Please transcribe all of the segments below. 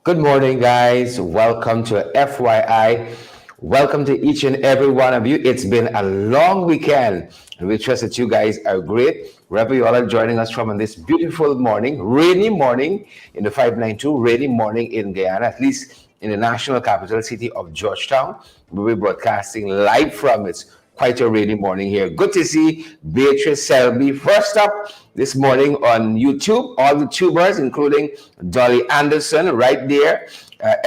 Good morning, guys. Welcome to FYI. Welcome to each and every one of you. It's been a long weekend, and we trust that you guys are great. Wherever you all are joining us from on this beautiful morning, rainy morning in the 592, rainy morning in Guyana, at least in the national capital city of Georgetown. We'll be broadcasting live from it. Quite a rainy morning here. Good to see Beatrice Selby first up this morning on YouTube. All the tubers, including Dolly Anderson, right there,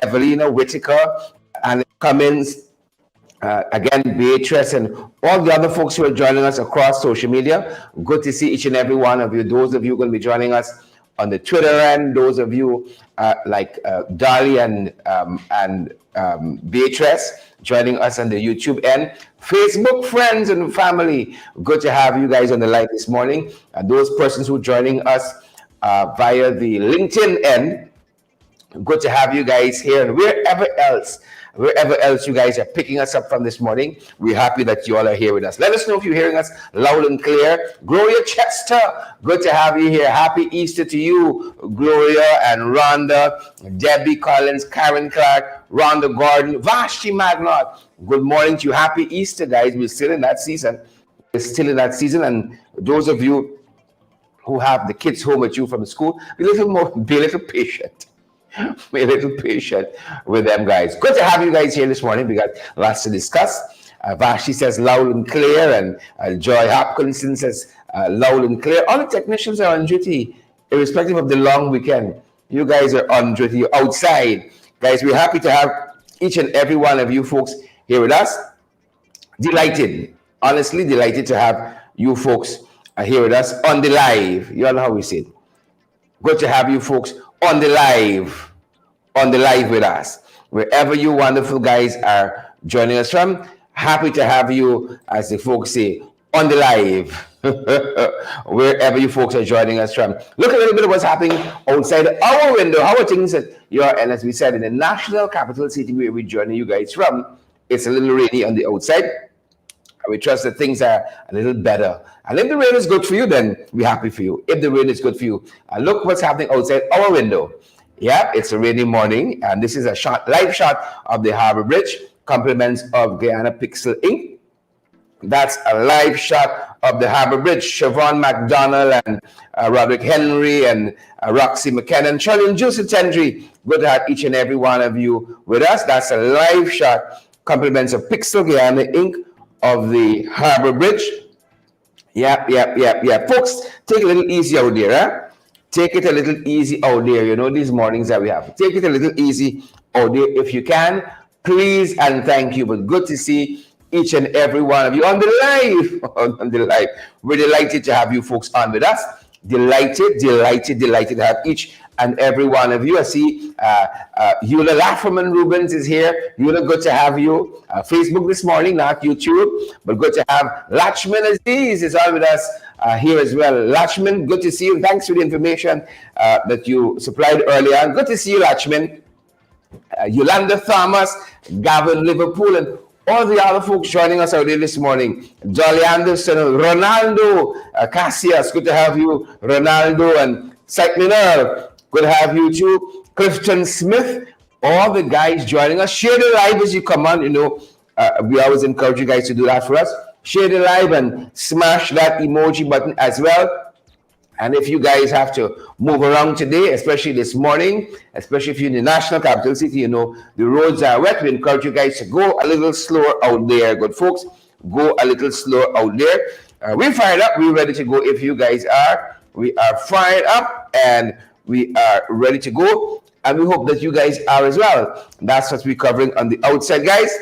Evelina Whitaker, and Cummins, again, Beatrice, and all the other folks who are joining us across social media. Good to see each and every one of you. Those of you going to be joining us on the Twitter end, those of you like Dolly and Beatrice joining us on the YouTube end. Facebook friends and family, good to have you guys on the line this morning. And those persons who are joining us via the LinkedIn end, good to have you guys here. And wherever else you guys are picking us up from this morning, we're happy that you all are here with us. Let us know if you're hearing us loud and clear. Gloria Chester, good to have you here. Happy Easter to you, Gloria and Rhonda, Debbie Collins, Karen Clark, Rhonda Gordon, Vashti Magnot. Good morning to you. Happy Easter, guys. We're still in that season. And those of you who have the kids home with you from school, be a little patient. Be a little patient with them, guys. Good to have you guys here this morning. We got lots to discuss. Vashti says loud and clear, and Joy Hopkinson says loud and clear. All the technicians are on duty, irrespective of the long weekend. You guys are on duty. You're outside. Guys, we're happy to have each and every one of you folks here with us. Delighted, honestly delighted to have you folks here with us on the live. You all know how we say it. Good to have you folks on the live with us. Wherever you wonderful guys are joining us from, happy to have you, as the folks say, on the live. Wherever you folks are joining us from. Look a little bit of what's happening outside our window. How are things at your end? As we said, in the national capital city where we're joining you guys from, it's a little rainy on the outside. We trust that things are a little better. And if the rain is good for you, then we're happy for you. If the rain is good for you, look what's happening outside our window. Yeah, it's a rainy morning, and this is a live shot of the Harbor Bridge, compliments of Guyana Pixel Inc. That's a live shot of the Harbor Bridge. Siobhan McDonald and Roderick Henry and Roxy McKenna and Charlene Joseph Tendry. Good to have each and every one of you with us. That's a live shot, compliments of Pixel Guyana Inc. of the Harbor Bridge. Yep. Folks, take a little easy out there, huh? Take it a little easy out there. You know, these mornings that we have. Take it a little easy out there if you can. Please and thank you. But good to see each and every one of you on the live. on the live. We're delighted to have you folks on with us. Delighted to have each and every one of you. I see Eula Lafferman Rubens is here. Eula, good to have you. Facebook this morning, not YouTube, but good to have Lachman Aziz is on with us here as well. Lachman, good to see you. Thanks for the information that you supplied earlier. Good to see you, Lachman. Yolanda Thomas, Gavin Liverpool, and all the other folks joining us out there this morning. Jolly Anderson, Ronaldo, Cassius, good to have you. Ronaldo and Saitminal, good to have you too. Clifton Smith, all the guys joining us. Share the live as you come on. You know, we always encourage you guys to do that for us. Share the live and smash that emoji button as well. And if you guys have to move around today, especially this morning, especially if you're in the national capital city, you know, the roads are wet. We encourage you guys to go a little slower out there. Good folks, go a little slower out there. We're fired up. We're ready to go if you guys are. We are fired up and we are ready to go. And we hope that you guys are as well. That's what we're covering on the outside, guys.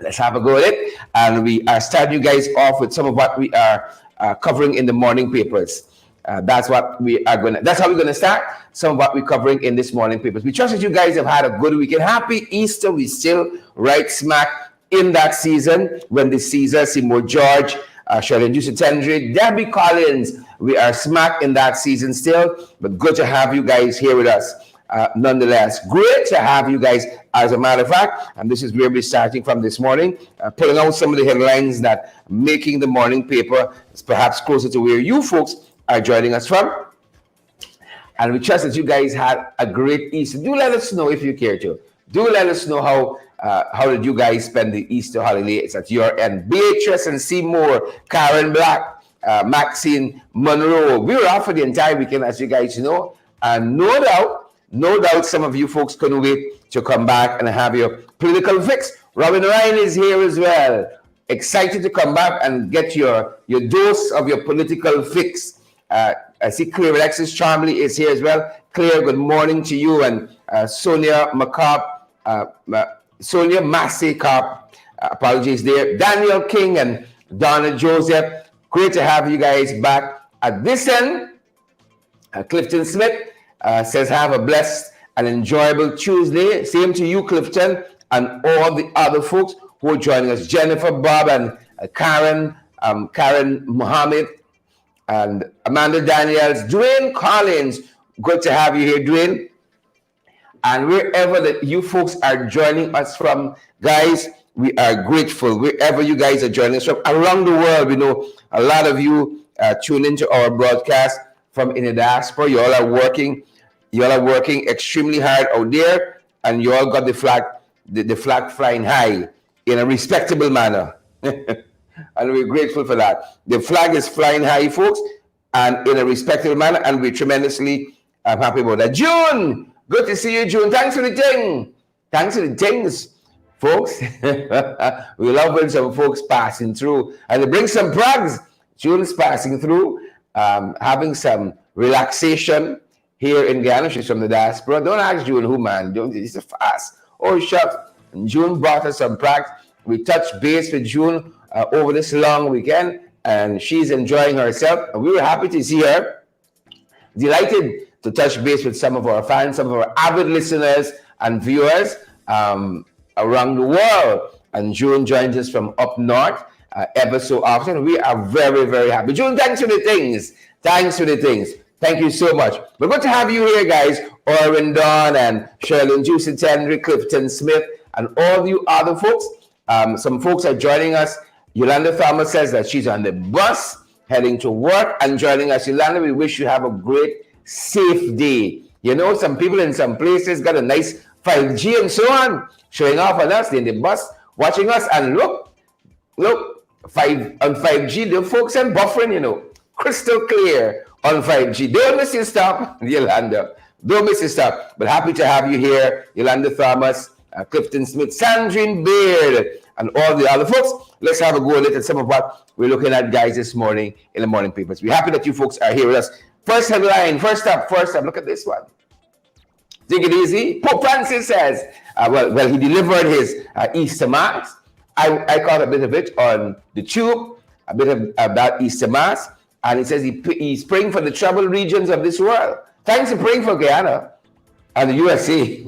Let's have a go at it. And we are starting you guys off with some of what we are covering in the morning papers. That's how we're gonna start some of what we're covering in this morning papers. We trust that you guys have had a good weekend. Happy Easter. We still right smack in that season when the Caesar, Seymour George, Charlene Joseph Tendry, Debbie Collins. We are smack in that season still, but good to have you guys here with us. Nonetheless, great to have you guys. As a matter of fact, and this is where we're starting from this morning, pulling out some of the headlines that making the morning paper is perhaps closer to where you folks are joining us from. And we trust that you guys had a great Easter. Do let us know if you care to. Do let us know how did you guys spend the Easter holiday. It's at your end. Beatrice and Seymour, Karen Black, Maxine Monroe. We were off for the entire weekend, as you guys know. And no doubt, some of you folks couldn't wait to come back and have your political fix. Robin Ryan is here as well. Excited to come back and get your dose of your political fix. I see Claire Alexis Charmley is here as well. Claire, good morning to you. And Sonia Massey Carp, apologies there. Daniel King and Donna Joseph. Great to have you guys back. At this end, Clifton Smith says, have a blessed and enjoyable Tuesday. Same to you, Clifton, and all the other folks who are joining us. Jennifer, Bob, and Karen Mohammed, and Amanda Daniels, Dwayne Collins. Good to have you here, Dwayne. And wherever that you folks are joining us from, guys, we are grateful. Wherever you guys are joining us from around the world, we know a lot of you tune into our broadcast from in the diaspora. You all are working extremely hard out there, and you all got the flag flying high in a respectable manner. And we're grateful for that. The flag is flying high, folks, and in a respectable manner, and we're tremendously happy about that. June, good to see you, June. Thanks for the thing. Thanks for the things, folks. We love when some folks passing through, and they bring some prags. June's passing through, having some relaxation here in Ghana. She's from the diaspora. Don't ask June who, man. It's a fast. Oh, shucks. And June brought us some prags. We touched base with June over this long weekend, and she's enjoying herself. And we were happy to see her. Delighted to touch base with some of our fans, some of our avid listeners and viewers around the world. And June joins us from up north ever so often. We are very, very happy. June, thanks for the things. Thanks for the things. Thank you so much. We're good to have you here, guys. Oren Dawn and Sherlyn Juicy Henry, Clifton Smith, and all you other folks. Some folks are joining us. Yolanda Thomas says that she's on the bus heading to work and joining us. Yolanda, we wish you have a great, safe day. You know, some people in some places got a nice 5G and so on, showing off on us in the bus, watching us. And look, on 5G, the folks are buffering, you know, crystal clear on 5G. Don't miss your stop, Yolanda. Don't miss your stop. But happy to have you here, Yolanda Thomas, Clifton Smith, Sandrine Beard, and all the other folks. Let's have a go at some of what we're looking at, guys, this morning in the morning papers. We're happy that you folks are here with us. First headline, first up, look at this one. Take it easy. Pope Francis says, well, he delivered his Easter Mass. I caught a bit of it on the tube, a bit of that Easter Mass, and he says he's praying for the troubled regions of this world. Thanks for praying for Guyana and the USA.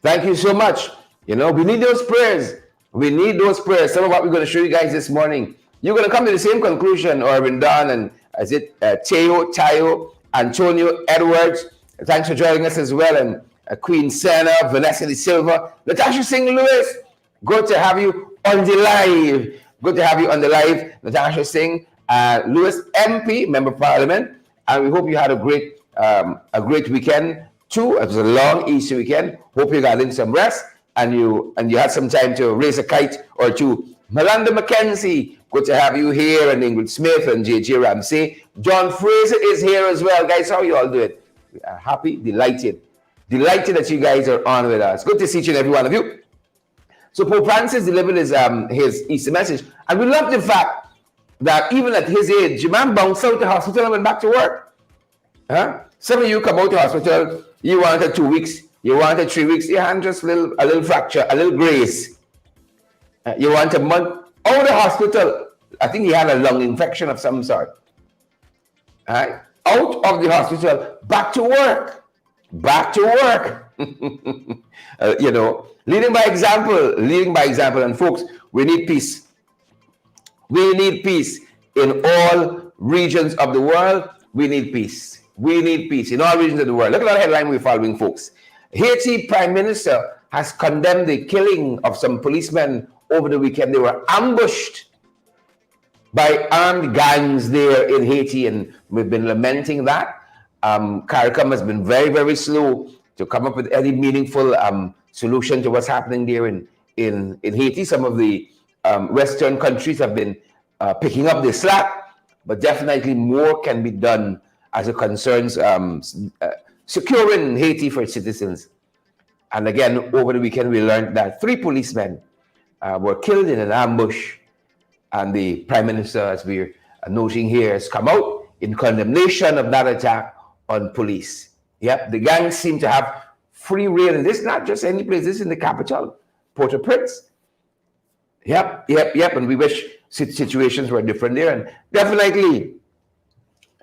Thank you so much. You know, we need those prayers. We need those prayers. Some of what we're going to show you guys this morning. You're going to come to the same conclusion, Orvin Don and Tayo, Antonio Edwards. Thanks for joining us as well. And Queen Senna, Vanessa De Silva, Natasha Singh Lewis. Good to have you on the live. Good to have you on the live, Natasha Singh Lewis, MP, Member of Parliament. And we hope you had a great weekend too. It was a long Easter weekend. Hope you got in some rest and you had some time to raise a kite or two. Melinda McKenzie, good to have you here, and Ingrid Smith and JJ Ramsey. John Fraser is here as well. Guys, how you all doing? We are happy, delighted that you guys are on with us. Good to see each and every one of you. So Pope Francis delivered his Easter message, and we love the fact that even at his age, man bounced out the hospital and went back to work. Some of you come out the hospital, you wanted 2 weeks, you wanted 3 weeks, you had just a little fracture, a little grace. You want a month out of the hospital. I think he had a lung infection of some sort. Out of the hospital, back to work. You know, leading by example. And folks, we need peace. We need peace in all regions of the world. We need peace. We need peace in all regions of the world. Look at that headline we're following, folks. Haiti Prime Minister has condemned the killing of some policemen over the weekend. They were ambushed by armed gangs there in Haiti, and we've been lamenting that. CARICOM has been very, very slow to come up with any meaningful solution to what's happening there in Haiti. Some of the Western countries have been picking up the slack, but definitely more can be done as it concerns securing Haiti for its citizens. And again, over the weekend, we learned that 3 policemen were killed in an ambush. And the Prime Minister, as we're noting here, has come out in condemnation of that attack on police. Yep, the gangs seem to have free rein. And this is not just any place, this is in the capital, Port-au-Prince. Yep. And we wish situations were different there. And definitely,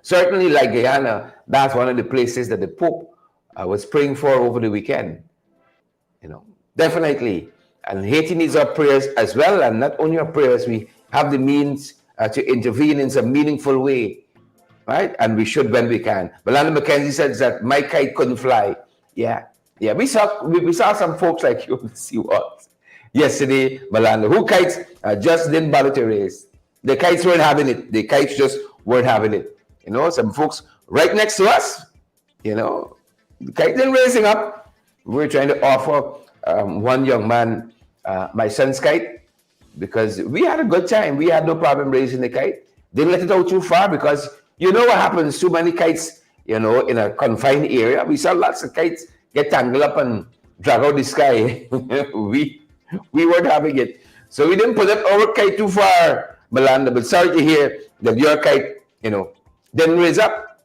certainly like Guyana, that's one of the places that the Pope was praying for over the weekend. Definitely. And Haiti needs our prayers as well. And not only our prayers, we have the means to intervene in some meaningful way, right? And we should when we can. Melinda McKenzie says that my kite couldn't fly. Yeah. We saw some folks like you on the seawalls yesterday, Melinda, who kites just didn't bother to raise. The kites weren't having it. The kites just weren't having it. Some folks right next to us, the kite didn't raising up. We're trying to offer one young man my son's kite, because we had a good time. We had no problem raising the kite. Didn't let it out too far, because you know what happens, too many kites, in a confined area. We saw lots of kites get tangled up and drag out the sky. we weren't having it. So we didn't put up our kite too far, Melinda, but sorry to hear that your kite, didn't raise up.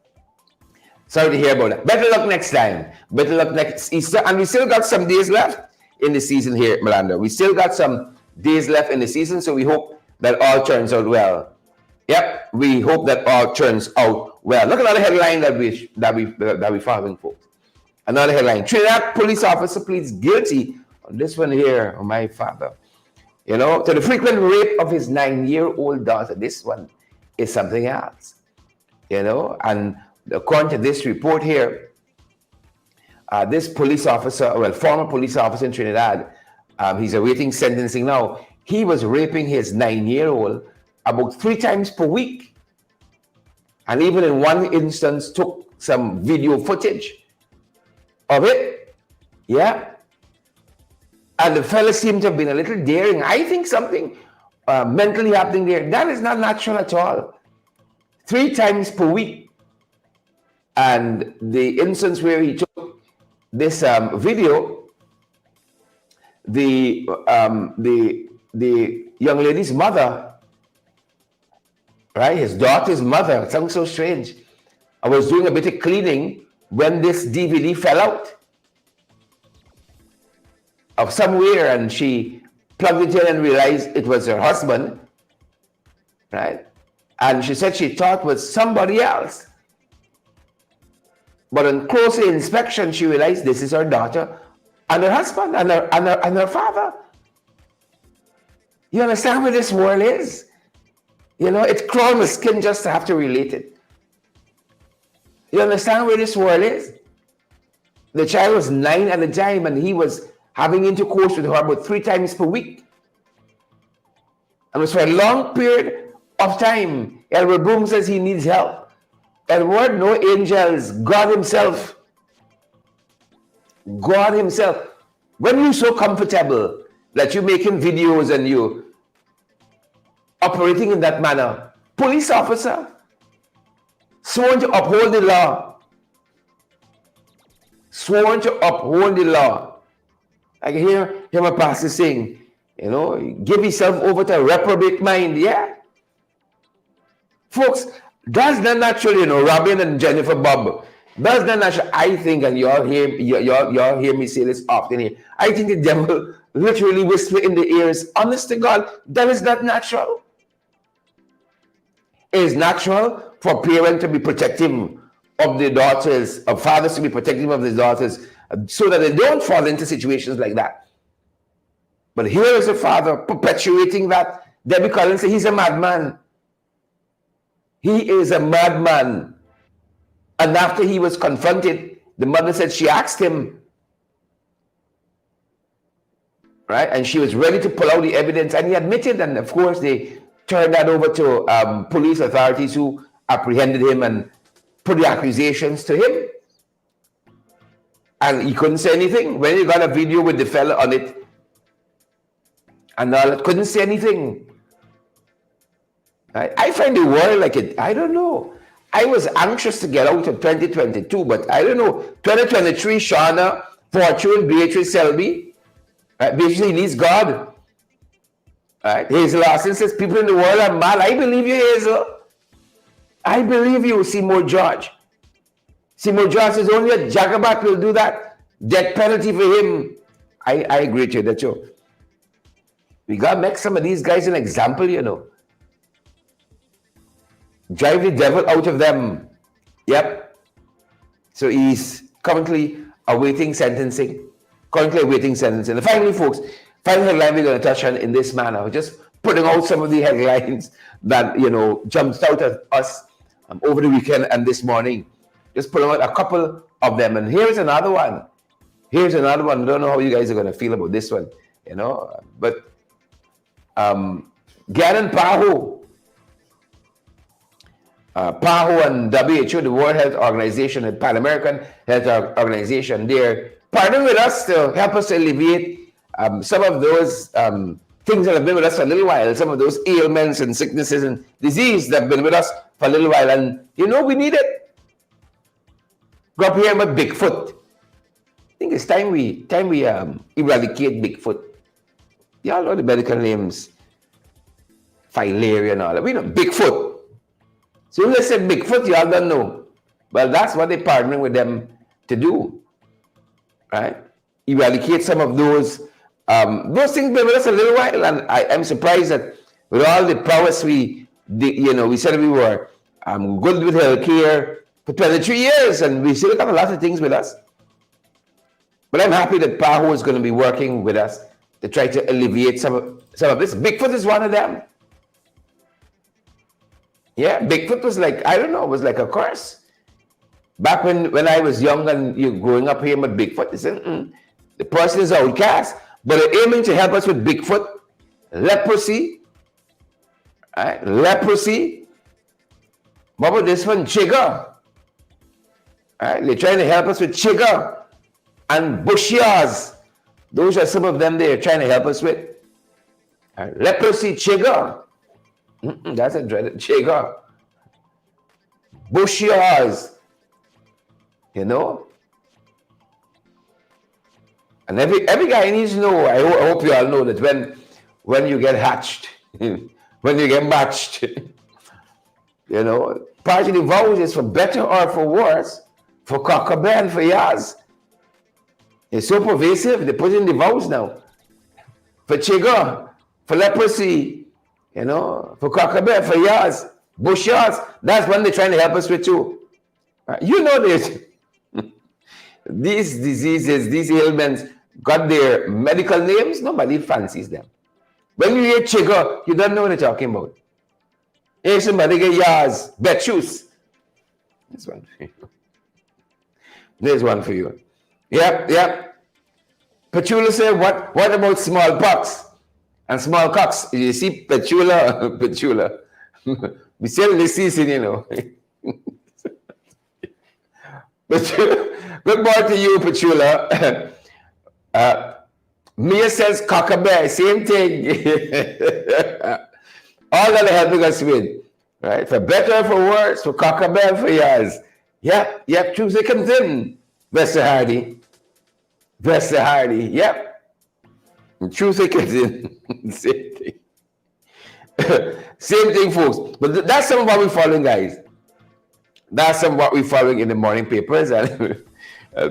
Sorry to hear about that. Better luck next time. Better luck next Easter. And we still got some days left in the season here, Melinda. We still got some days left in the season, so we hope that all turns out well. Yep, we hope that all turns out well. Look at another headline that we following, folks. Another headline: Trinidad police officer pleads guilty on this one here. Oh, my father, to the frequent rape of his 9-year-old daughter. This one is something else, And according to this report here, this police officer, former police officer in Trinidad, he's awaiting sentencing now. He was raping his 9-year-old about 3 times per week. And even in one instance, took some video footage of it. Yeah. And the fella seemed to have been a little daring. I think something mentally happening there. That is not natural at all. 3 times per week. And the instance where he took this video, the young lady's mother, right, his daughter's mother, it sounds so strange, I was doing a bit of cleaning when this DVD fell out of somewhere, and she plugged it in and realized it was her husband, right? And she said she thought it was somebody else. But on closer inspection, she realized this is her daughter and her husband and her father. You understand where this world is? It crawls my skin just to have to relate it. You understand where this world is? The child was 9 at the time, and he was having intercourse with her about 3 times per week. And it was for a long period of time. Edward Broom says he needs help. Edward, no angels, God himself. God himself. When you're so comfortable that you're making videos and you operating in that manner, police officer, sworn to uphold the law. Sworn to uphold the law. I can hear my pastor saying, give yourself over to a reprobate mind. Yeah. Folks, that's not natural, Robin and Jennifer Bob. That's not natural. I think, and y'all hear me say this often here, I think the devil literally whisper in the ears, honest to God, that is not natural. It is natural for parents to be protective of their daughters, of fathers to be protective of their daughters, so that they don't fall into situations like that. But here is a father perpetuating that. Debbie Collins said he's a madman. He is a madman. And after he was confronted, the mother said she asked him, right? And she was ready to pull out the evidence, and he admitted, and of course they turned that over to police authorities who apprehended him and put the accusations to him. And he couldn't say anything. When you got a video with the fella on it, and all that, couldn't say anything. I find the world like it, I don't know. I was anxious to get out of 2022, but I don't know. 2023, Shauna, Fortune, Beatrice Selby, Beatrice needs God. Right? Hazel Larson says, people in the world are mad. I believe you, Hazel. I believe you, Seymour George. Seymour George says only a jagabat will do that. Death penalty for him. I agree with you, that's true. We got to make some of these guys an example, you know. Drive the devil out of them. Yep. So he's currently awaiting sentencing. And finally, folks, final headline we're going to touch on in this manner. Just putting out some of the headlines that, you know, jumped out at us over the weekend and this morning. Just putting out a couple of them. And here's another one. I don't know how you guys are going to feel about this one, you know. But Gannon Paho and WHO, the World Health Organization, the Pan American Health Organization, they're partnering with us to help us alleviate some of those things that have been with us for a little while, some of those ailments and sicknesses and disease that have been with us for a little while. And, you know, we need it. Go up here with Bigfoot. I think it's time we eradicate Bigfoot. Y'all know the medical names. Filaria and all that. We know Bigfoot. So let's say Bigfoot, y'all don't know. Well, that's what they're partnering with them to do. Right? Eradicate some of those things been with us a little while. And I'm surprised that with all the prowess we said we were good with healthcare for 23 years, and we still got a lot of things with us. But I'm happy that Paho is going to be working with us to try to alleviate some of this. Bigfoot is one of them. Yeah, Bigfoot was like, I don't know, it was like a curse. Back when I was young and you growing up here with Bigfoot, they said, the person is outcast, but they're aiming to help us with Bigfoot, leprosy, right? Leprosy. What about this one? Chigger. Right? They're trying to help us with Chigger and Bushias. Those are some of them they're trying to help us with. Right? Leprosy, Chigger. That's a dreaded Chigger. Bushias. You know? And every guy needs to know, I hope you all know that when you get hatched, when you get matched, you know, part of the vows is for better or for worse, for cockabell and for yas. It's so pervasive, they put in the vows now. For Chigger, for leprosy, you know, for cockabell, for yas, bush yas, that's when they're trying to help us with too. You know this. These diseases, these ailments got their medical names, nobody fancies them. When you hear Chigger, you don't know what they're talking about. If somebody get yas, bet shoes. This one for you. There's one for you. Yep. Petula said, what about smallpox and smallpox? You see Petula. We still this season, you know. Good morning to you, Petula. Mia says cockabell, same thing. All that are helping us with, right? For better, for worse, for cockabell, for yours. Yep, true thick and thin. Vesta Hardy, yep. True thick and thin. Same thing. Same thing, folks. But that's some of what we're following, guys. That's some of what we're following in the morning papers. And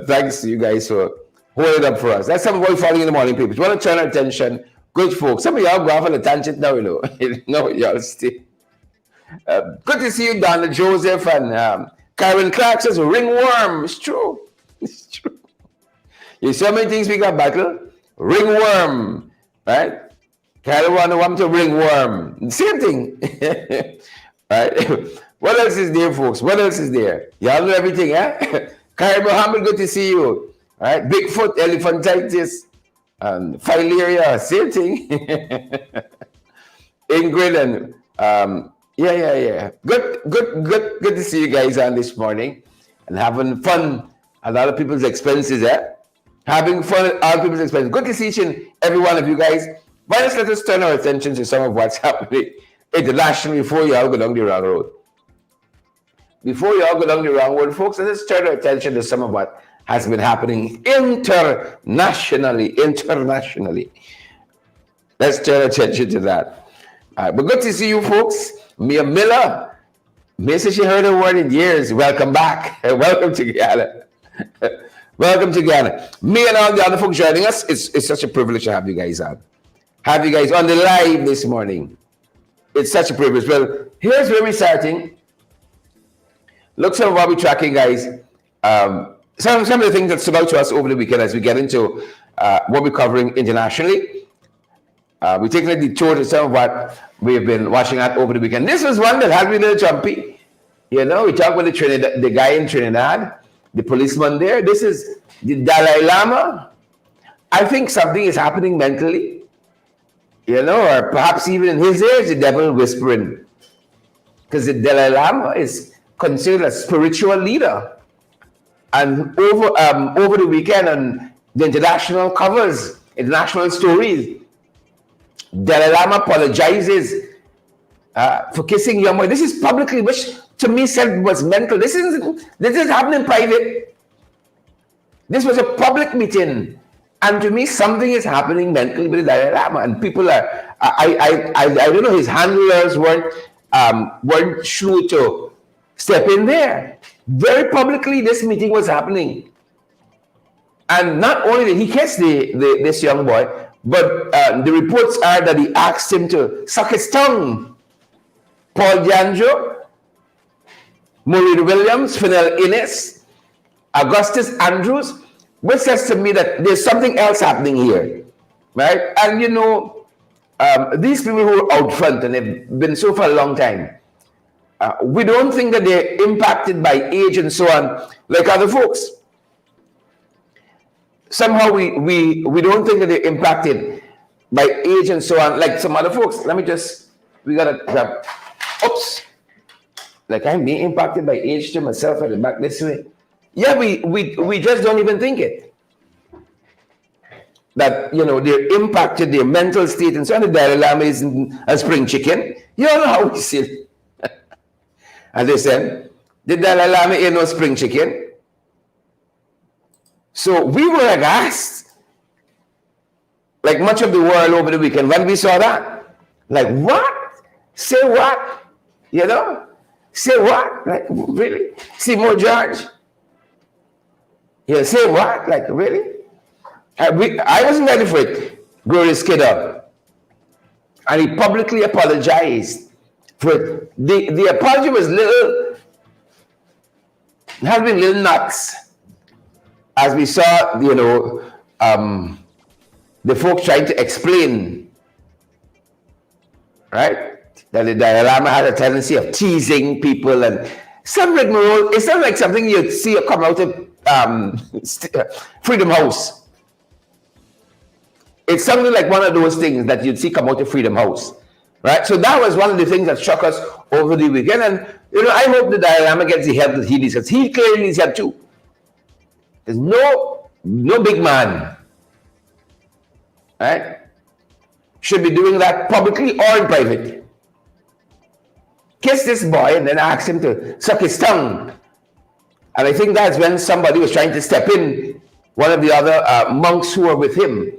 thanks to you guys for holding up for us. That's some of what we're following in the morning papers. You want to turn our attention, good folks. Some of y'all go off on a tangent now, you know. No, y'all stay. Good to see you, Donna Joseph and Karen Clark says ringworm. It's true. It's true. You see how many things we got battle? Ringworm, right? Karen want to ringworm. Same thing. Right? What else is there, folks? What else is there? Y'all know everything, eh? Karen Mohammed, good to see you. All right, Bigfoot, elephantitis, filaria, same thing. Ingrid and Yeah. Good to see you guys on this morning and having fun at other people's expenses, eh? Having fun at other people's expenses. Good to see each and every one of you guys. But let us turn our attention to some of what's happening internationally before you all go down the wrong road. Before you all go down the wrong road, folks, let us turn our attention to some of what has been happening internationally. Let's turn attention to that. But good to see you folks. Mia Miller. Missy, she heard a word in years. Welcome back. Welcome to Ghana. Welcome to Ghana. Me and all the other folks joining us. It's such a privilege to have you guys on. Have you guys on the live this morning. It's such a privilege. Well, here's where we're starting. Look some of what we're tracking, guys. Some of the things that stood out to us over the weekend as we get into what we're covering internationally. We're taking a detour to some of what we've been watching at over the weekend. This was one that had me a little jumpy. You know, we talked about the guy in Trinidad, the policeman there. This is the Dalai Lama. I think something is happening mentally, you know, or perhaps even in his ears, the devil whispering. Because the Dalai Lama is considered a spiritual leader. And over the weekend on the international covers, international stories, Dalai Lama apologizes for kissing young boy. This is publicly, which to me said was mental. This is happening private. This was a public meeting, and to me something is happening mentally with the Dalai Lama. And people are, I don't know, his handlers weren't sure to step in there. Very publicly, this meeting was happening, and not only did he kiss this young boy, but the reports are that he asked him to suck his tongue. Paul Janjo, Maureen Williams, Fennell Innes, Augustus Andrews, which says to me that there's something else happening here, right? And you know, these people who are out front and they've been so for a long time, we don't think that they're impacted by age and so on like other folks. Somehow we don't think that they're impacted by age and so on like some other folks. We gotta grab, oops. Like I'm being impacted by age to myself at the back this way. Yeah, we just don't even think it. That, you know, they're impacted, their mental state and so on. The Dalai Lama isn't a spring chicken. You all know how we see it. As they said, the Dalai Lama ain't no spring chicken. So we were aghast, like much of the world over the weekend, when we saw that. Like, what? Say what? You know? Say what? Like, really? Seymour George? Yeah, say what? Like, really? I wasn't ready for it. Glorious Kidder. And he publicly apologized for it. The apology was has been little nuts. As we saw, you know, the folks trying to explain, right, that the Dalai Lama had a tendency of teasing people and some rigmarole. It sounds like something you'd see come out of Freedom House. It's something like one of those things that you'd see come out of Freedom House, right? So that was one of the things that struck us over the weekend. And, you know, I hope the Dalai Lama gets the help that he needs, because he clearly needs help too. There's no big man, right, should be doing that publicly or in private. Kiss this boy and then ask him to suck his tongue. And I think that's when somebody was trying to step in. One of the other monks who were with him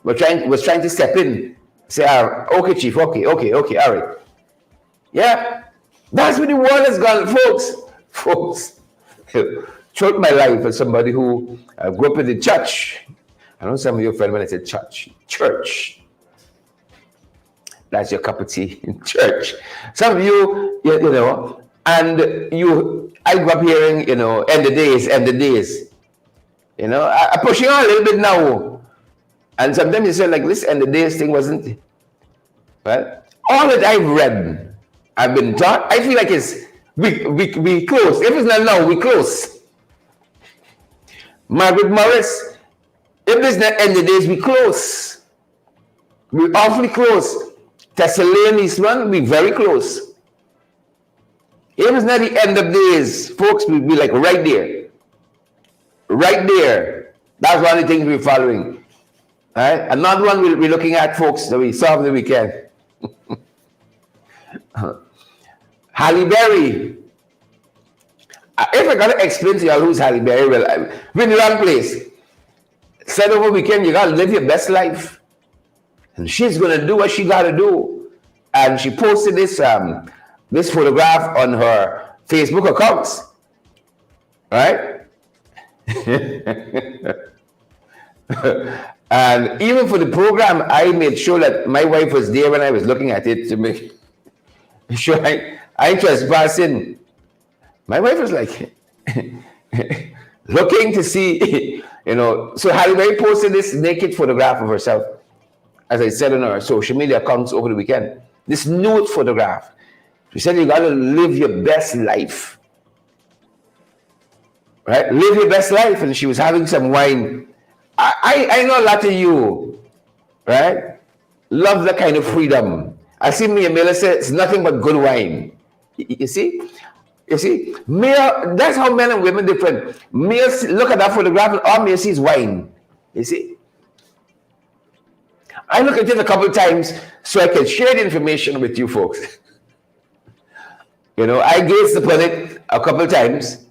was trying to step in. Say, okay, chief, okay, all right. Yeah, that's where the world has gone, folks. Throughout my life, as somebody who grew up in the church, I know some of you friends when I said church. That's your cup of tea in church. Some of you know, and I grew up hearing, you know, end the days. You know, I'm pushing on a little bit now. And sometimes you say, like, this end the days thing wasn't, well, all that I've read, I've been taught, I feel like we close. If it's not now, we close. Margaret Morris, if it's not end the days, we close. We're awfully close. Tessa Lane Eastman, we very close. It was not the end of days. Folks will be like right there. Right there. That's one of the things we're following. Right? Another one we'll be looking at, folks, that we saw over the weekend. Halle Berry. If I gotta explain to y'all who's Halle Berry, well, we're in the wrong place. Said over the weekend, you gotta live your best life. And she's gonna do what she gotta do. And she posted this this photograph on her Facebook accounts. Right? And even for the program, I made sure that my wife was there when I was looking at it to make sure I trespassing. My wife was like looking to see, So Halle Berry posted this naked photograph of herself, as I said on her social media accounts over the weekend. This nude photograph. She said you gotta live your best life. Right? Live your best life. And she was having some wine. I know a lot of you, right? Love that kind of freedom. I see me and Miller say it's nothing but good wine. You see? You see? Male, that's how men and women different. Males look at that photograph and all male sees wine. You see? I look at it a couple of times so I can share the information with you folks. I gazed upon it a couple of times,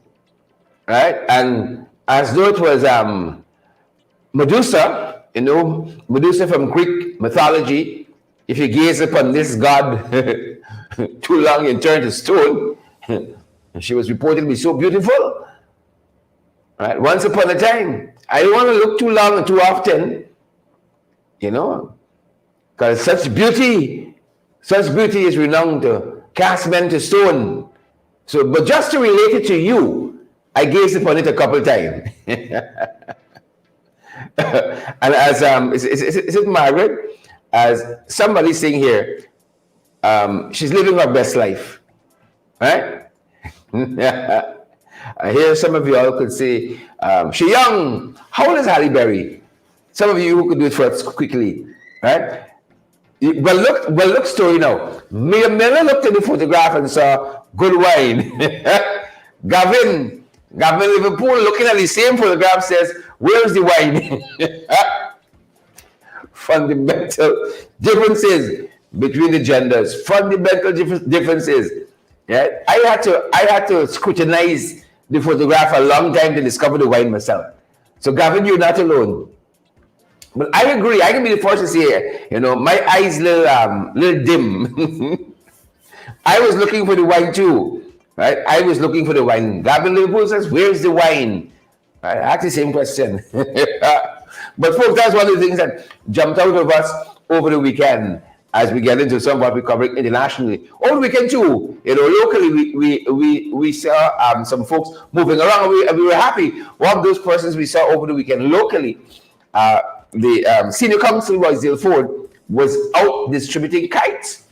right? And as though it was Medusa, Medusa from Greek mythology. If you gaze upon this god too long, you turn to stone. And she was reported to be so beautiful. Right? Once upon a time. I don't want to look too long and too often, because such beauty is renowned to cast men to stone. So, but just to relate it to you, I gazed upon it a couple of times. And as is it Margaret? As somebody saying here, she's living her best life, right? I hear some of you all could say, she's young. How old is Halle Berry? Some of you who could do it for us quickly, right? Well, look, story now. Miller looked at the photograph and saw good wine. Gavin Liverpool, looking at the same photograph, says, "Where's the wine?" Fundamental differences between the genders. Fundamental differences. Yeah, I had to scrutinize the photograph a long time to discover the wine myself. So Gavin, you're not alone. But I agree. I can be the first to say, my eyes little dim. I was looking for the wine too, right? I was looking for the wine. Gavin Liverpool says, "Where's the wine?" I asked the same question. But folks, that's one of the things that jumped out of us over the weekend as we get into some of what we're covering internationally. Over the weekend too, locally we saw some folks moving around, and we were happy. One of those persons we saw over the weekend locally, the senior counsel, Royce Ford, was out distributing kites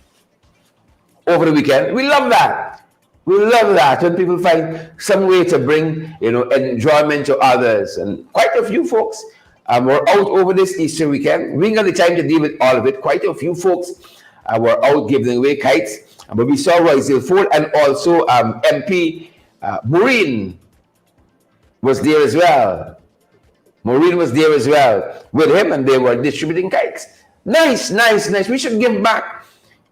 over the weekend. We love that. We love that when people find some way to bring, enjoyment to others. And quite a few folks were out over this Easter weekend. We ain't got the time to deal with all of it. Quite a few folks were out giving away kites. But we saw Royce Ford, and also MP Maureen was there as well. Maureen was there as well with him, and they were distributing kites. Nice. We should give back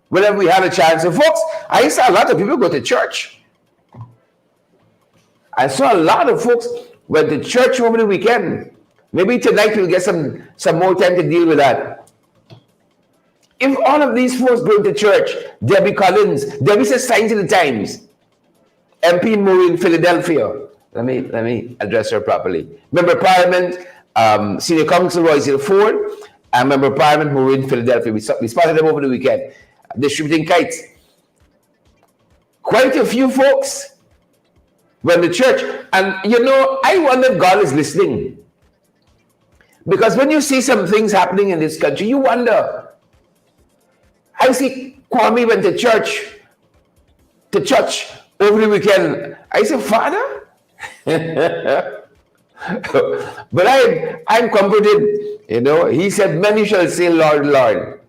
whenever we have a chance. So folks, I saw a lot of people go to church. I saw a lot of folks went to church over the weekend. Maybe tonight we'll get some more time to deal with that. If all of these folks go to church, Debbie Collins, Debbie says signs of the times. MP Maureen, Philadelphia. Let me address her properly. Member of Parliament, Senior Counsel Royce Ford, and Member of Parliament Maureen, Philadelphia. We spotted them over the weekend, distributing kites. Quite a few folks went to church. And I wonder if God is listening. Because when you see some things happening in this country, you wonder. I see Kwame went to church over the weekend. I said, Father? But I'm comforted, he said, many shall say, Lord, Lord.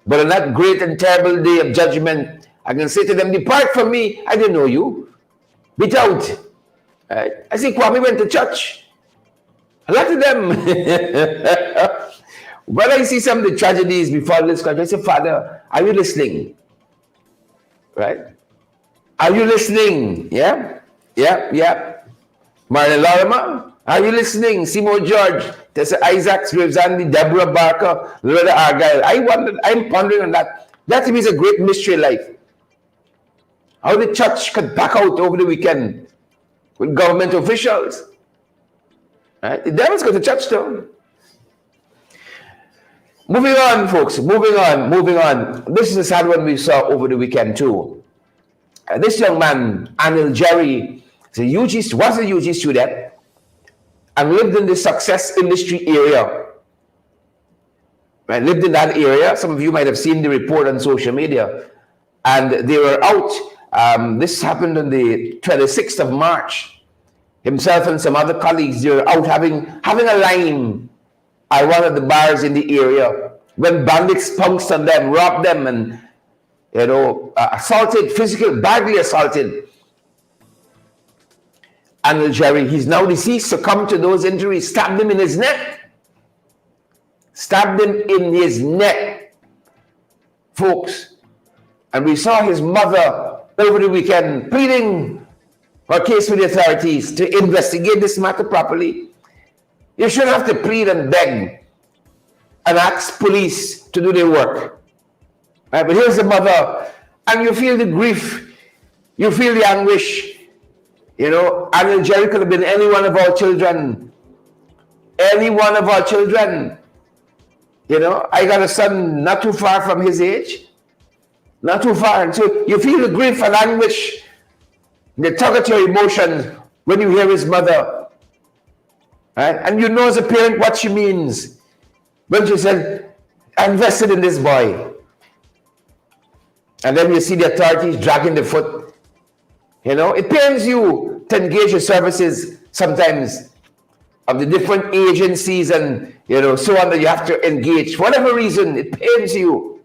But on that great and terrible day of judgment, I can say to them, depart from me, I didn't know you. Be out. Right? I see Kwame went to church. A lot of them. When I see some of the tragedies before this country, I say, Father, are you listening? Right? Are you listening? Yeah? Yeah, yeah. Marlon Lorimer, are you listening? Seymour George, Tessa Isaacs, Graves Andy, Deborah Barker, Loretta Argyle. I'm pondering on that. That to me is a great mystery life. How the church could back out over the weekend with government officials. Right? The devil's got the church too. Moving on, folks. Moving on. This is a sad one we saw over the weekend too. This young man, Anil Jerry, was a UG student and lived in the success industry area. Right? Lived in that area. Some of you might have seen the report on social media. And they were out. This happened on the 26th of March. Himself and some other colleagues, they were out having a line at one of the bars in the area when bandits pounced on them, robbed them, and assaulted, badly assaulted. And Jerry, he's now deceased, succumbed to those injuries, stabbed him in his neck. Stabbed him in his neck, folks. And we saw his mother over the weekend pleading for a case with the authorities to investigate this matter properly. You shouldn't have to plead and beg and ask police to do their work. Right? But here's the mother, and you feel the grief, you feel the anguish. Anil Jerry could have been any one of our children. Any one of our children. I got a son not too far from his age. Not too far. And so you feel the grief and anguish, the tug at your emotions when you hear his mother. Right? And you know as a parent what she means when she said, I invested in this boy. And then you see the authorities dragging the foot. It pains you to engage your services sometimes of the different agencies and, so on that you have to engage. For whatever reason, it pains you.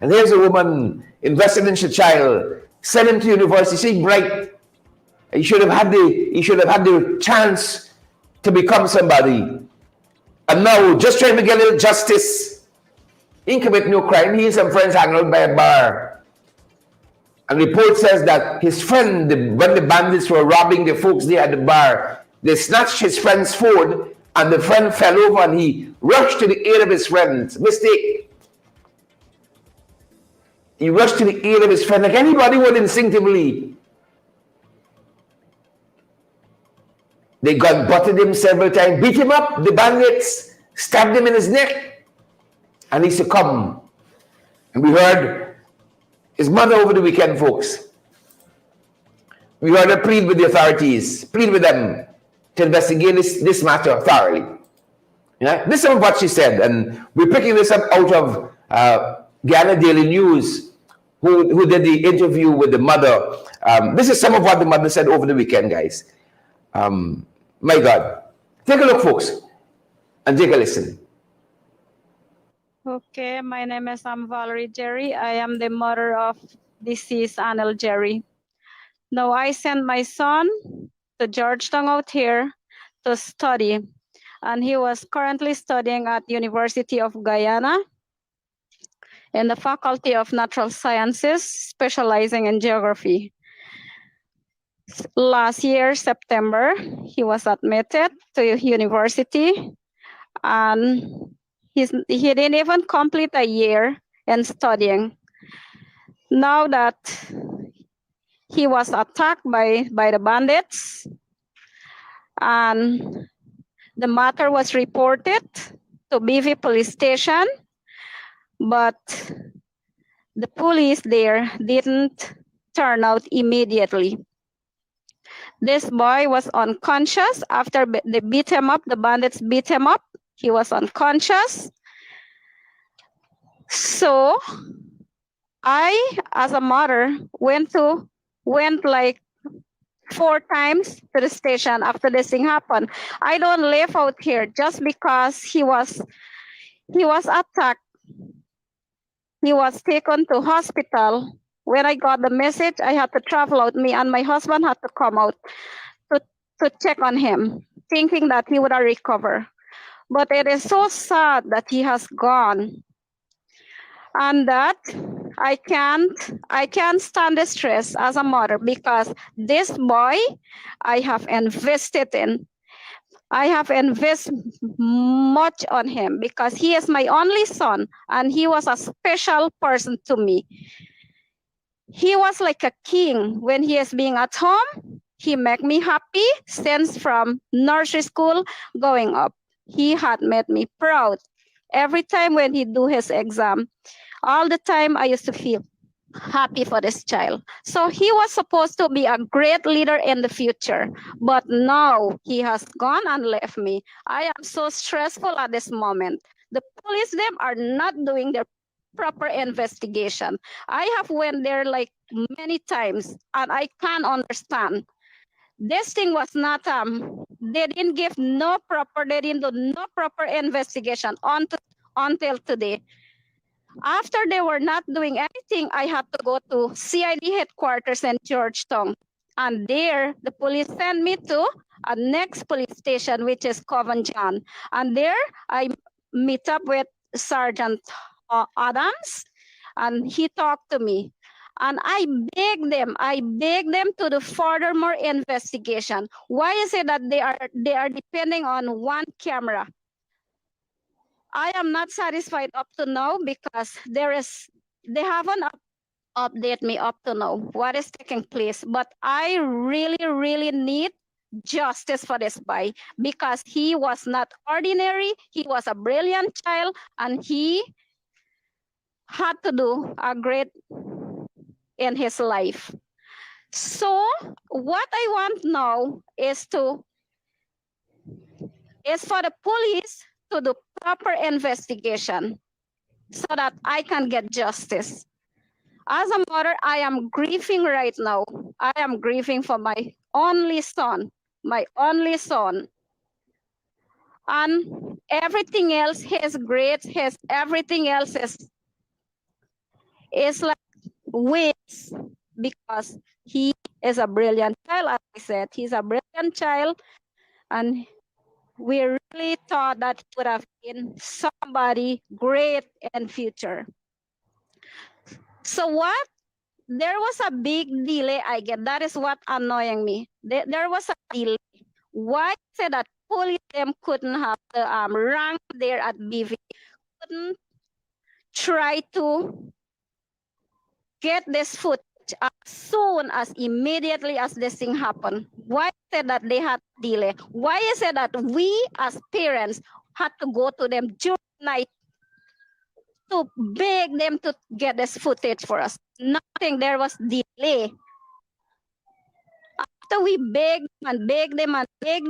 And here's a woman invested in her child, sent him to university, saying, bright. He should have had the chance to become somebody. And now, just trying to get a little justice. He didn't commit no crime. He and some friends hanging out by a bar. And the report says that his friend, when the bandits were robbing the folks there at the bar, they snatched his friend's phone, and the friend fell over, and he rushed to the aid of his friend. Mistake. He rushed to the aid of his friend like anybody would instinctively. They gun-butted him several times, beat him up, the bandits, stabbed him in his neck, and he succumbed. And we heard his mother over the weekend, folks. We heard her plead with the authorities, plead with them to investigate this matter thoroughly. This is some of what she said, and we're picking this up out of Guyana Daily News, who did the interview with the mother. This is some of what the mother said over the weekend, guys. My God. Take a look, folks, and take a listen. Okay, my name is Valerie Jerry. I am the mother of deceased Anil Jerry. Now I sent my son to Georgetown out here to study, and he was currently studying at University of Guyana in the Faculty of Natural Sciences, specializing in geography. Last year, September, he was admitted to university, and he didn't even complete a year in studying. Now that he was attacked by the bandits, and the matter was reported to BV police station, but the police there didn't turn out immediately. This boy was unconscious after they beat him up, the bandits beat him up. He was unconscious. So I, as a mother, went like 4 times to the station after this thing happened. I don't live out here just because he was attacked. he was taken to hospital. When I got the message, I had to travel out. Me and my husband had to come out to, to check on him, thinking that he would recover. But it is so sad that he has gone, and that I can't stand the stress as a mother, because this boy I have invested in. I have invested much on him because he is my only son and he was a special person to me. He was like a king when he is being at home. He make me happy since from nursery school going up. He had made me proud. Every time when he do his exam, all the time I used to feel happy for this child. So he was supposed to be a great leader in the future, but now he has gone and left me. I am so stressful at this moment. The police them are not doing their proper investigation. I have went there like many times and I can't understand. This thing was not they didn't give they didn't do no proper investigation until today. After they were not doing anything, I had to go to CID headquarters in Georgetown. And there, the police sent me to a next police station, which is Covent John. And there, I meet up with Sergeant Adams, and he talked to me. And I beg them to do furthermore investigation. Why is it that they are depending on one camera? I am not satisfied up to now because they haven't updated me up to now what is taking place. But I really, really need justice for this boy because he was not ordinary. He was a brilliant child and he had to do a great in his life. So what I want now is for the police to do proper investigation so that I can get justice. As a mother, I am grieving right now. I am grieving for my only son. And everything else, his grades, everything else is like waste because he is a brilliant child. As I said, he's a brilliant child, and we really thought that he would have been somebody great in future. So what? There was a big delay, I get. That is what annoying me. There was a delay. Why is it that police them couldn't have the rank there at BV, couldn't try to get this footage as soon as immediately as this thing happened? Why is it that they had delay? Why is it that we as parents had to go to them during night to beg them to get this footage for us? Nothing, there was delay. After we beg them, then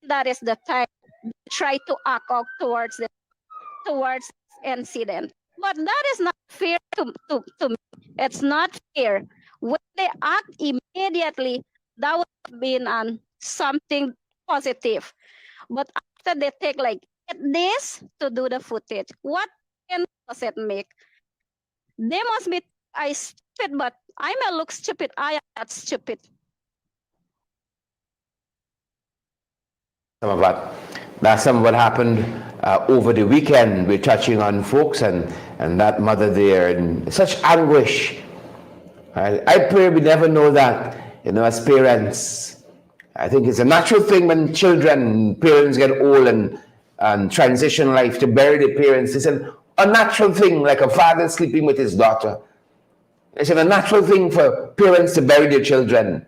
that is the time they try to act out towards this incident. But that is not fair to me. It's not fair. When they act immediately, that would have been something positive. But after they take like this to do the footage, what does it make? They must be stupid, but I may look stupid. I am not stupid. That's some of what happened over the weekend. We're touching on folks and that mother there in such anguish. I pray we never know that, as parents. I think it's a natural thing when parents get old and transition life to bury their parents. It's a natural thing, like a father sleeping with his daughter. It's a natural thing for parents to bury their children.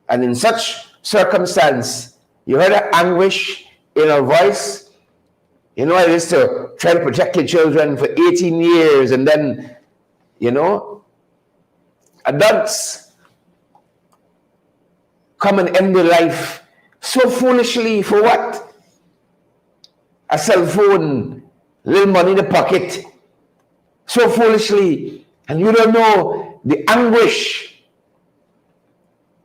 And in such circumstance, you heard the anguish in her voice. You know, it is to try to protect your children for 18 years and then, adults come and end their life so foolishly for what? A cell phone, little money in the pocket, so foolishly, and you don't know the anguish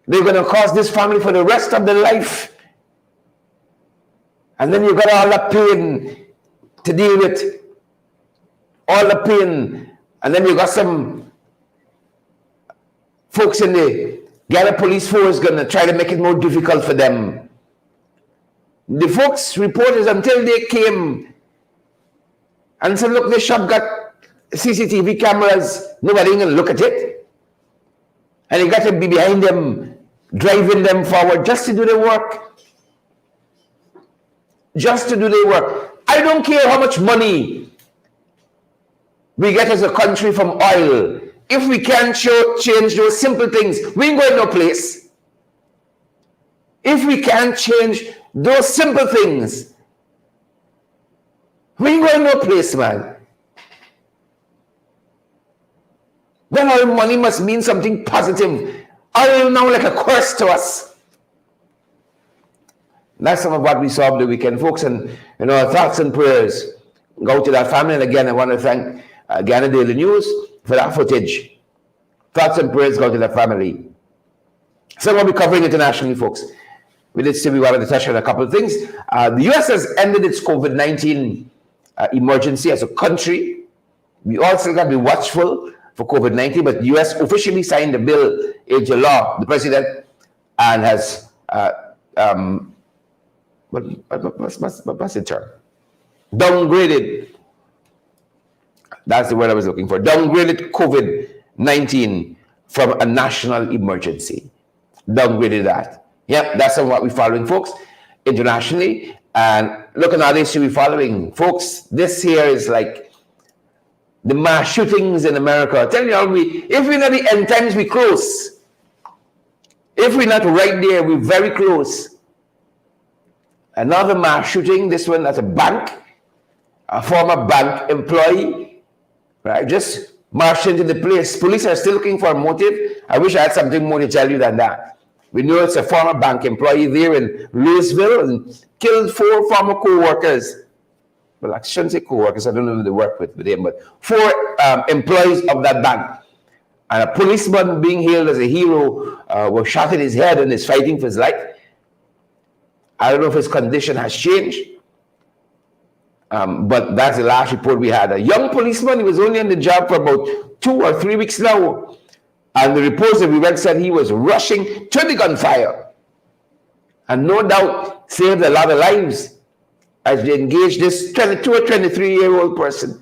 they're going to cause this family for the rest of their life. And then you got all that pain to deal with. all the pain, and then you got some folks in the Ghana police force gonna try to make it more difficult for them. The folks reporters, until they came and said, look, this shop got CCTV cameras, nobody gonna look at it. And you got to be behind them, driving them forward just to do the work. Just to do the work. I don't care how much money we get as a country from oil. If we can't change those simple things, we ain't going no place. If we can't change those simple things, we ain't going no place, man. Then our money must mean something positive. Oil now like a curse to us. That's some of what we saw over the weekend, folks. And thoughts and prayers go to that family. And again, I want to thank Ghana Daily News for that footage. Thoughts and prayers go to that family. So we'll be covering internationally, folks. We did say we wanted to touch on a couple of things. The U.S. has ended its COVID-19 emergency as a country. We also got to be watchful for COVID-19, but the U.S. officially signed the bill into law, the president, and has what's the term? Downgraded. That's the word I was looking for. Downgraded COVID-19 from a national emergency. Downgraded that. Yep, that's what we're following, folks, internationally. And look at how this we're following, folks. This here is like the mass shootings in America. I'm telling you, if we're not the end times, we're close. If we're not right there, we're very close. Another mass shooting, this one at a bank, a former bank employee, right? Just marched into the place. Police are still looking for a motive. I wish I had something more to tell you than that. We know it's a former bank employee there in Louisville and killed 4 former co-workers. Well, I shouldn't say co-workers, I don't know who they work with them, but 4 employees of that bank. And a policeman being hailed as a hero was shot in his head and is fighting for his life. I don't know if his condition has changed, but that's the last report we had. A young policeman, he was only on the job for about 2 or 3 weeks now. And the reports that we read said he was rushing to the gunfire. And no doubt saved a lot of lives as they engaged this 22 or 23-year-old person.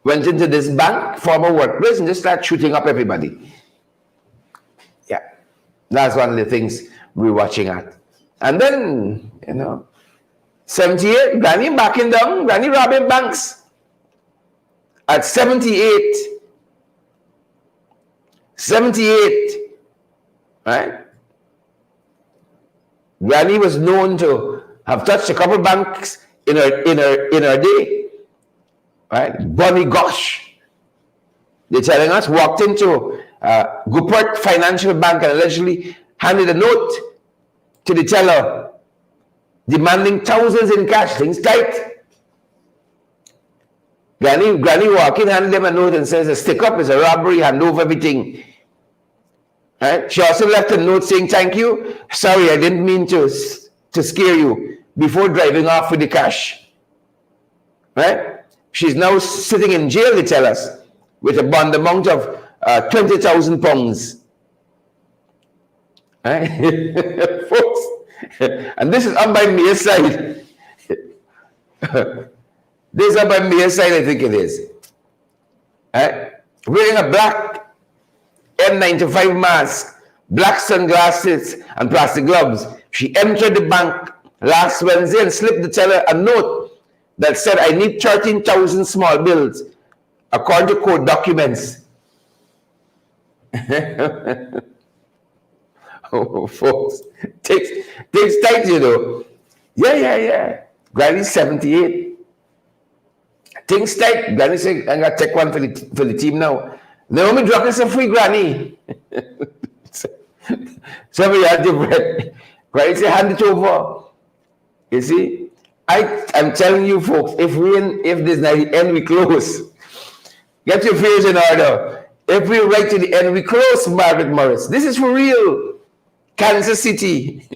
Went into this bank, former workplace, and just started shooting up everybody. Yeah, that's one of the things we're watching at. And then, 78, Granny backing down, Granny robbing banks. At 78, right? Granny was known to have touched a couple banks in her day, right? Bonnie Gosh, they're telling us, walked into Gupert Financial Bank and allegedly handed a note to the teller, demanding thousands in cash. Things tight. Granny walk in, hand them a note and says, a stick up is a robbery, hand over everything. Right? She also left a note saying, thank you, sorry, I didn't mean to scare you, before driving off with the cash. Right? She's now sitting in jail, they tell us, with a bond amount of 20,000 pounds. Right? Folks, and this is up by Mayor side. This is up by Mayor side, I think it is. Right? Wearing a black N95 mask, black sunglasses, and plastic gloves. She entered the bank last Wednesday and slipped the teller a note that said, I need 13,000 small bills, according to court documents. Oh, folks, takes time, Yeah. Granny's 78. Things tight. Granny said, I'm going to take one for the team now. Naomi dropped us a free Granny. Somebody had the bread. Granny said, hand it over. You see? I'm telling you, folks, if this not the end, we close. Get your fears in order. If we right to the end, we close, Margaret Morris. This is for real. Kansas City.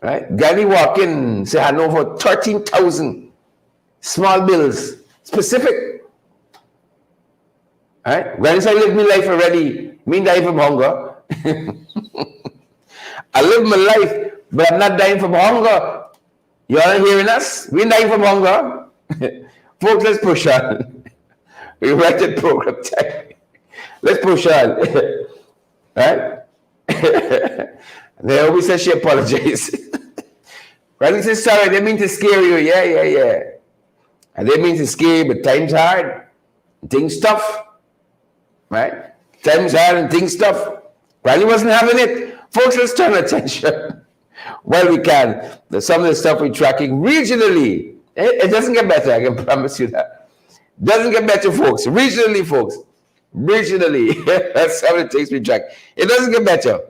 Right? Granny walk in, say, hand over 13,000 Small bills, specific. Right? When I live my life already, me die from hunger. I live my life, but I'm not dying from hunger. You all hearing us? We dying from hunger. Folks, let's push on. We write the program time. Let's push on. Right? They always say she apologized. Right? He says, sorry, I didn't mean to scare you. Yeah. I didn't mean to scare you, but time's hard. Things tough. Right? Time's hard and things tough. Riley wasn't having it. Folks, let's turn attention while we can. Some of the stuff we're tracking regionally. It doesn't get better, I can promise you that. Doesn't get better, folks. Regionally, folks. Regionally. That's how it takes me track. It doesn't get better.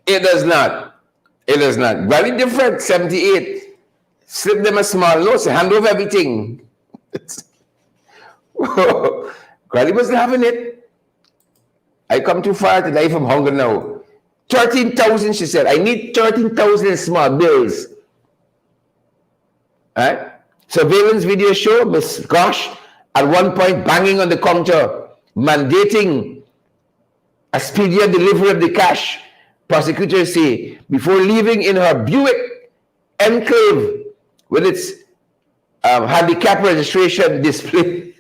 It does not. It does not. Very different. 78. Slip them a small note. Say, hand over everything. Granny wasn't having it. I come too far to die from hunger now. 13,000, she said. I need 13,000 in small bills. Right? Surveillance video show Miss Gosh at one point banging on the counter, mandating a speedier delivery of the cash. Prosecutors say before leaving in her Buick Enclave with its handicap registration display.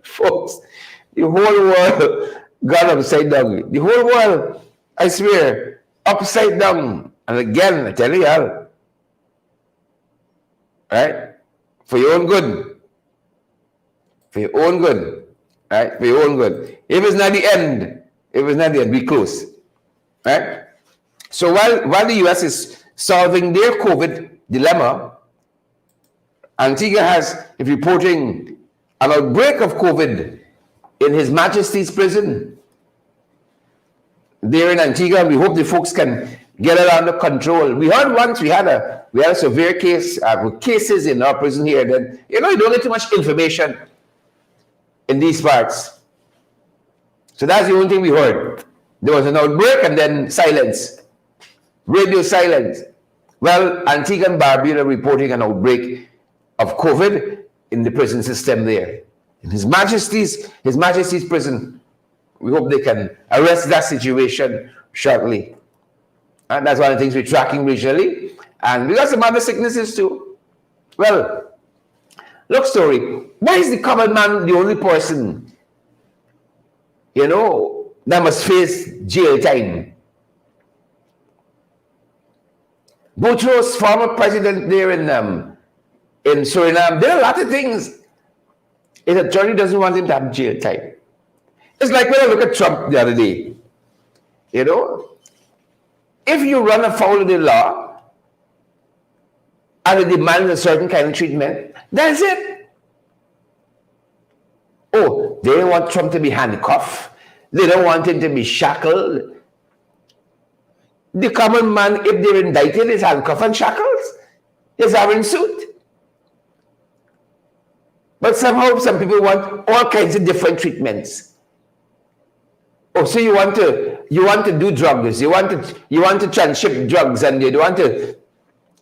Folks, the whole world got upside down. The whole world, I swear, upside down. And again, I tell you all, right? For your own good. For your own good. Right? For your own good. If it's not the end, be close. Right? So while the US is solving their COVID dilemma, Antigua is reporting an outbreak of COVID in His Majesty's prison. There in Antigua, we hope the folks can get it under control. We heard once we had a severe case with cases in our prison here. Then you don't get too much information in these parts. So that's the only thing we heard. There was an outbreak and then silence, radio silence. Well, Antigua and Barbuda reporting an outbreak of COVID in the prison system there. In His Majesty's prison. We hope they can arrest that situation shortly. And that's one of the things we're tracking regionally. And we got some other sicknesses too. Well, look, story. Why is the common man the only person, that must face jail time? Boutros, former president there in Suriname, there are a lot of things. His attorney doesn't want him to have jail time. It's like when I look at Trump the other day. If you run afoul of the law and it demands a certain kind of treatment, that's it. Oh, they don't want Trump to be handcuffed. They don't want him to be shackled. The common man, if they're indicted, is handcuffed and shackles. He's having suit. But somehow some people want all kinds of different treatments. Oh, so you want to do drugs, you want to transship drugs, and you want to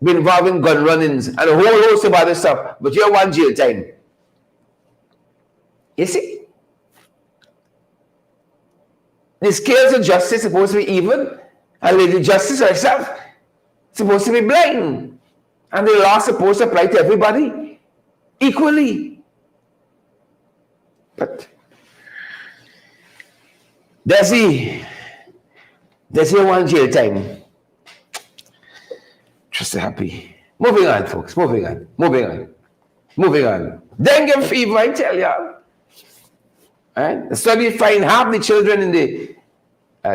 be involved in gun run-ins and a whole host of other stuff, but you want jail time. You see? The scales of justice supposed to be even, and Lady Justice herself supposed to be blind. And the law supposed to apply to everybody equally. But does he want jail time? Just happy. Moving on, folks. Moving on. Dengue fever, I tell y'all. Right? The study find half the children in the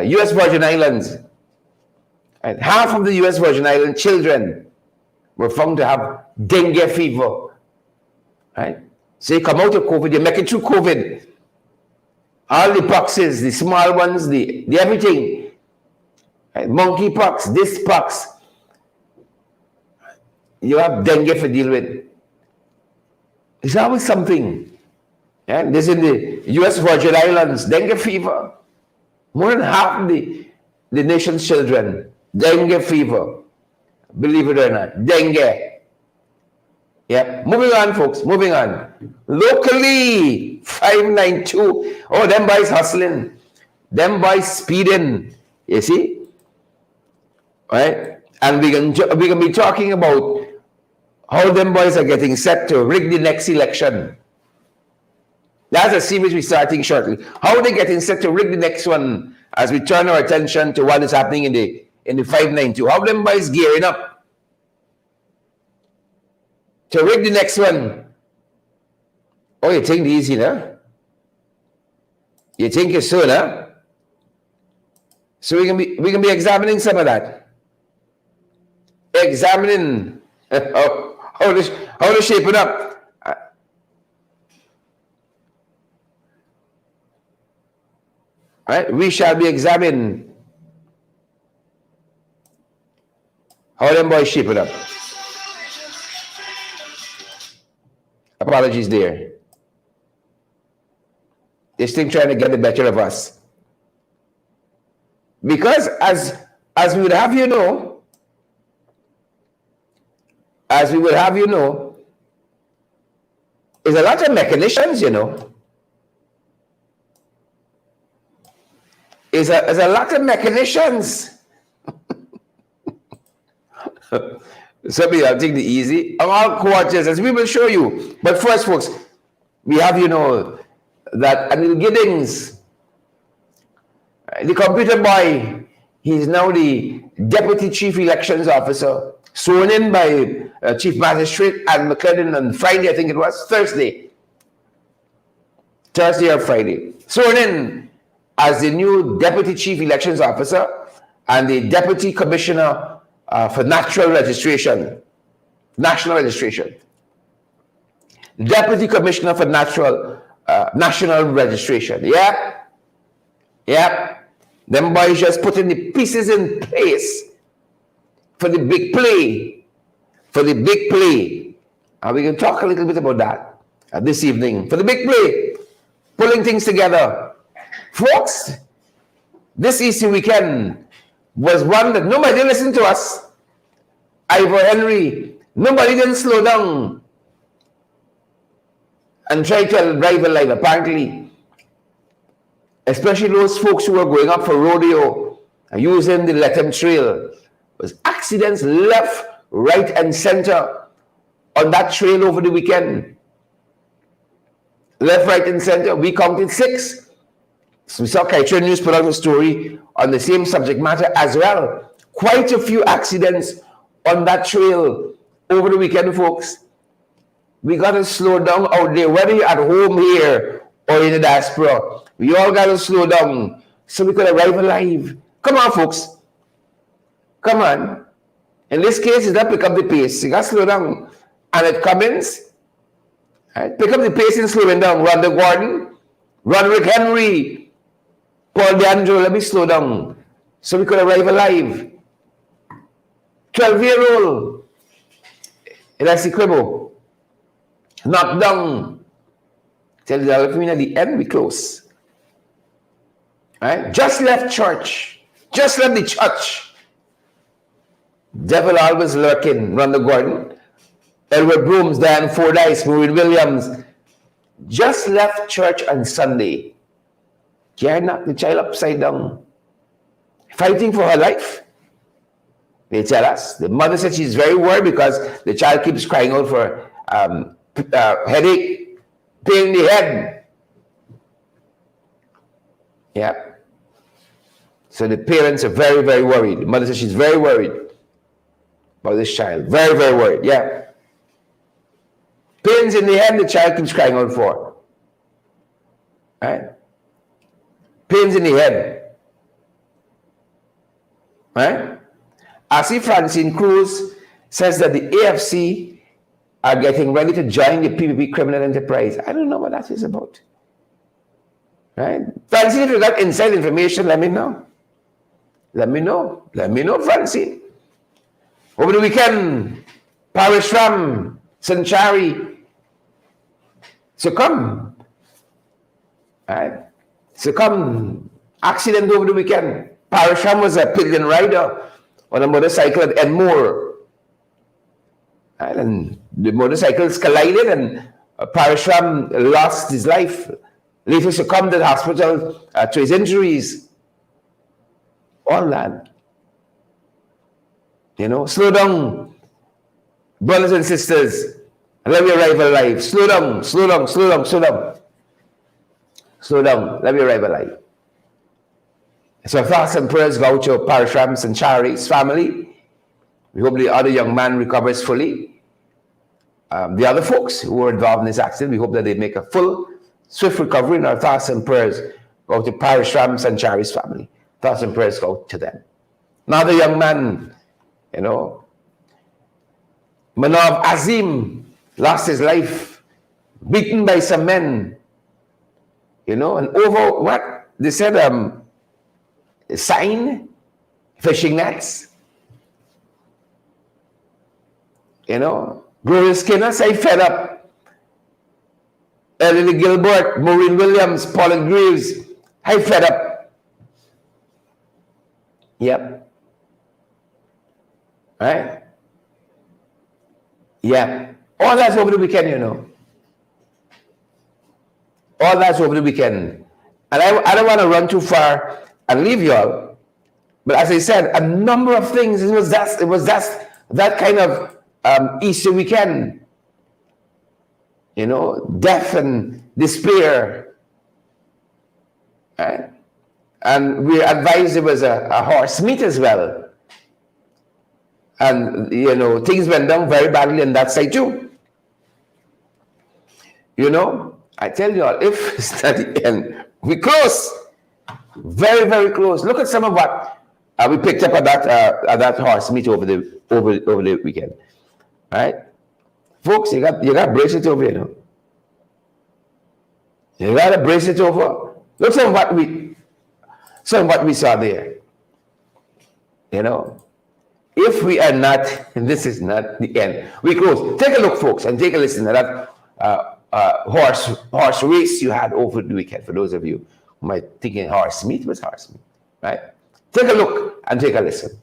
U.S. Virgin Islands, and half of the U.S. Virgin Island children were found to have dengue fever. Right? So you come out of COVID, you make it through COVID. All the poxes, the small ones, the everything. Right? Monkeypox, this pox. You have dengue to deal with. It's always something. Yeah? This in the U.S. Virgin Islands, dengue fever. More than half the nation's children, dengue fever. Believe it or not, dengue. Yep. Moving on, folks. Moving on. Locally, 592. Oh, them boys hustling. Them boys speeding. You see? Right? And we can be talking about how them boys are getting set to rig the next election. That's a series we're starting shortly. How are they getting set to rig the next one as we turn our attention to what is happening in the 592? How them boys gearing up to rig the next one? Oh, you think easy, huh? You think it's soon, huh? So we can be examining some of that. Examining how to shape it up. Right? We shall be examining how them boys shape it up. Apologies there. This thing trying to get the better of us. Because as we would have you know, there's a lot of mechanisms, you know. There's a lot of mechanisms. So I'll take the easy. All quarters, as we will show you. But first, folks, we have, you know, that Anil Giddings, the computer boy, he's now the Deputy Chief Elections Officer, sworn in by Chief Magistrate Anne McLennan on Friday, I think it was, Thursday or Friday. Sworn in as the new Deputy Chief Elections Officer and the Deputy Commissioner for National Registration. Deputy Commissioner for National Registration. Yep. Them boys just putting the pieces in place for the big play. And we can talk a little bit about that this evening. For the big play, pulling things together. Folks, this Easter weekend was one that nobody listened to us. Ivor Henry, nobody didn't slow down and try to drive a life, apparently. Especially those folks who were going up for rodeo and using the Lethem Trail. Was accidents left, right, and center on that trail over the weekend. Left, right, and center. We counted 6. So we saw Kaichun News put out a story on the same subject matter as well. Quite a few accidents on that trail over the weekend, folks. We got to slow down out there, whether you're at home here or in the diaspora. We all got to slow down so we could arrive alive. Come on, folks. Come on. In this case, it's not pick up the pace. You got to slow down. And at Cummins, right, pick up the pace and slowing down. Rhonda Gordon, Roderick Henry, Paul DeAndre, let me slow down so we could arrive alive. 12-year-old, Elsie Cribbo, knocked down. Tell the at the end, we close. Right? Just left church. Just left the church. Devil always lurking. Rhonda Gordon, Edward Brooms, Diane Fordyce, Maureen Williams. Just left church on Sunday. Can't knock the child upside down. Fighting for her life. They tell us. The mother said she's very worried because the child keeps crying out for headache, pain in the head. Yeah. So the parents are very, very worried. The mother says she's very worried about this child. Very, very worried. Yeah. Pains in the head the child keeps crying out for. Right? Pains in the head. Right? Asi Francine Cruz says that the AFC are getting ready to join the PPP criminal enterprise. I don't know what that is about. Right? Francine, if you got inside information, let me know. Let me know, Francine. Over the weekend, Parish Ram, Sanchari, succumb. Right? Succumb. Accident over the weekend. Parish Ram was a pillion rider on a motorcycle at Edmore. Right? And the motorcycles collided, and Parashram lost his life. Later succumbed at the hospital to his injuries. All that. Slow down, brothers and sisters. Let me arrive alive. Slow down, slow down, slow down, slow down. Slow down. Let me arrive alive. So thoughts and prayers go out to Parashram Sanchari's family. We hope the other young man recovers fully. The other folks who were involved in this accident, we hope that they make a full, swift recovery. And our thoughts and prayers go to Parashram Sanchari's family. Thoughts and prayers go to them. Another young man, Manav Azim, lost his life, beaten by some men, and over what? They said sign, fishing nets. Gloria Skinner, say fed up. Ellie Gilbert, Maureen Williams, Paulette Greaves, I fed up. Yep. Right? Yeah. All that's over the weekend, All that's over the weekend. And I don't want to run too far and leave you all. But as I said, a number of things. It was that kind of Easter weekend. Death and despair. Right? And we advised there was a horse meet as well. And, things went down very badly on that side too. I tell you all, if it's not the end, we close. Very, very close. Look at some of what we picked up at that horse meet over the weekend. Right? Folks, you got to brace it over, You got to brace it over. Look at what we saw there. If we are not, and this is not the end, we close. Take a look, folks, and take a listen to that horse race you had over the weekend. For those of you who might think horse meat was horse meat, right? Take a look and take a listen.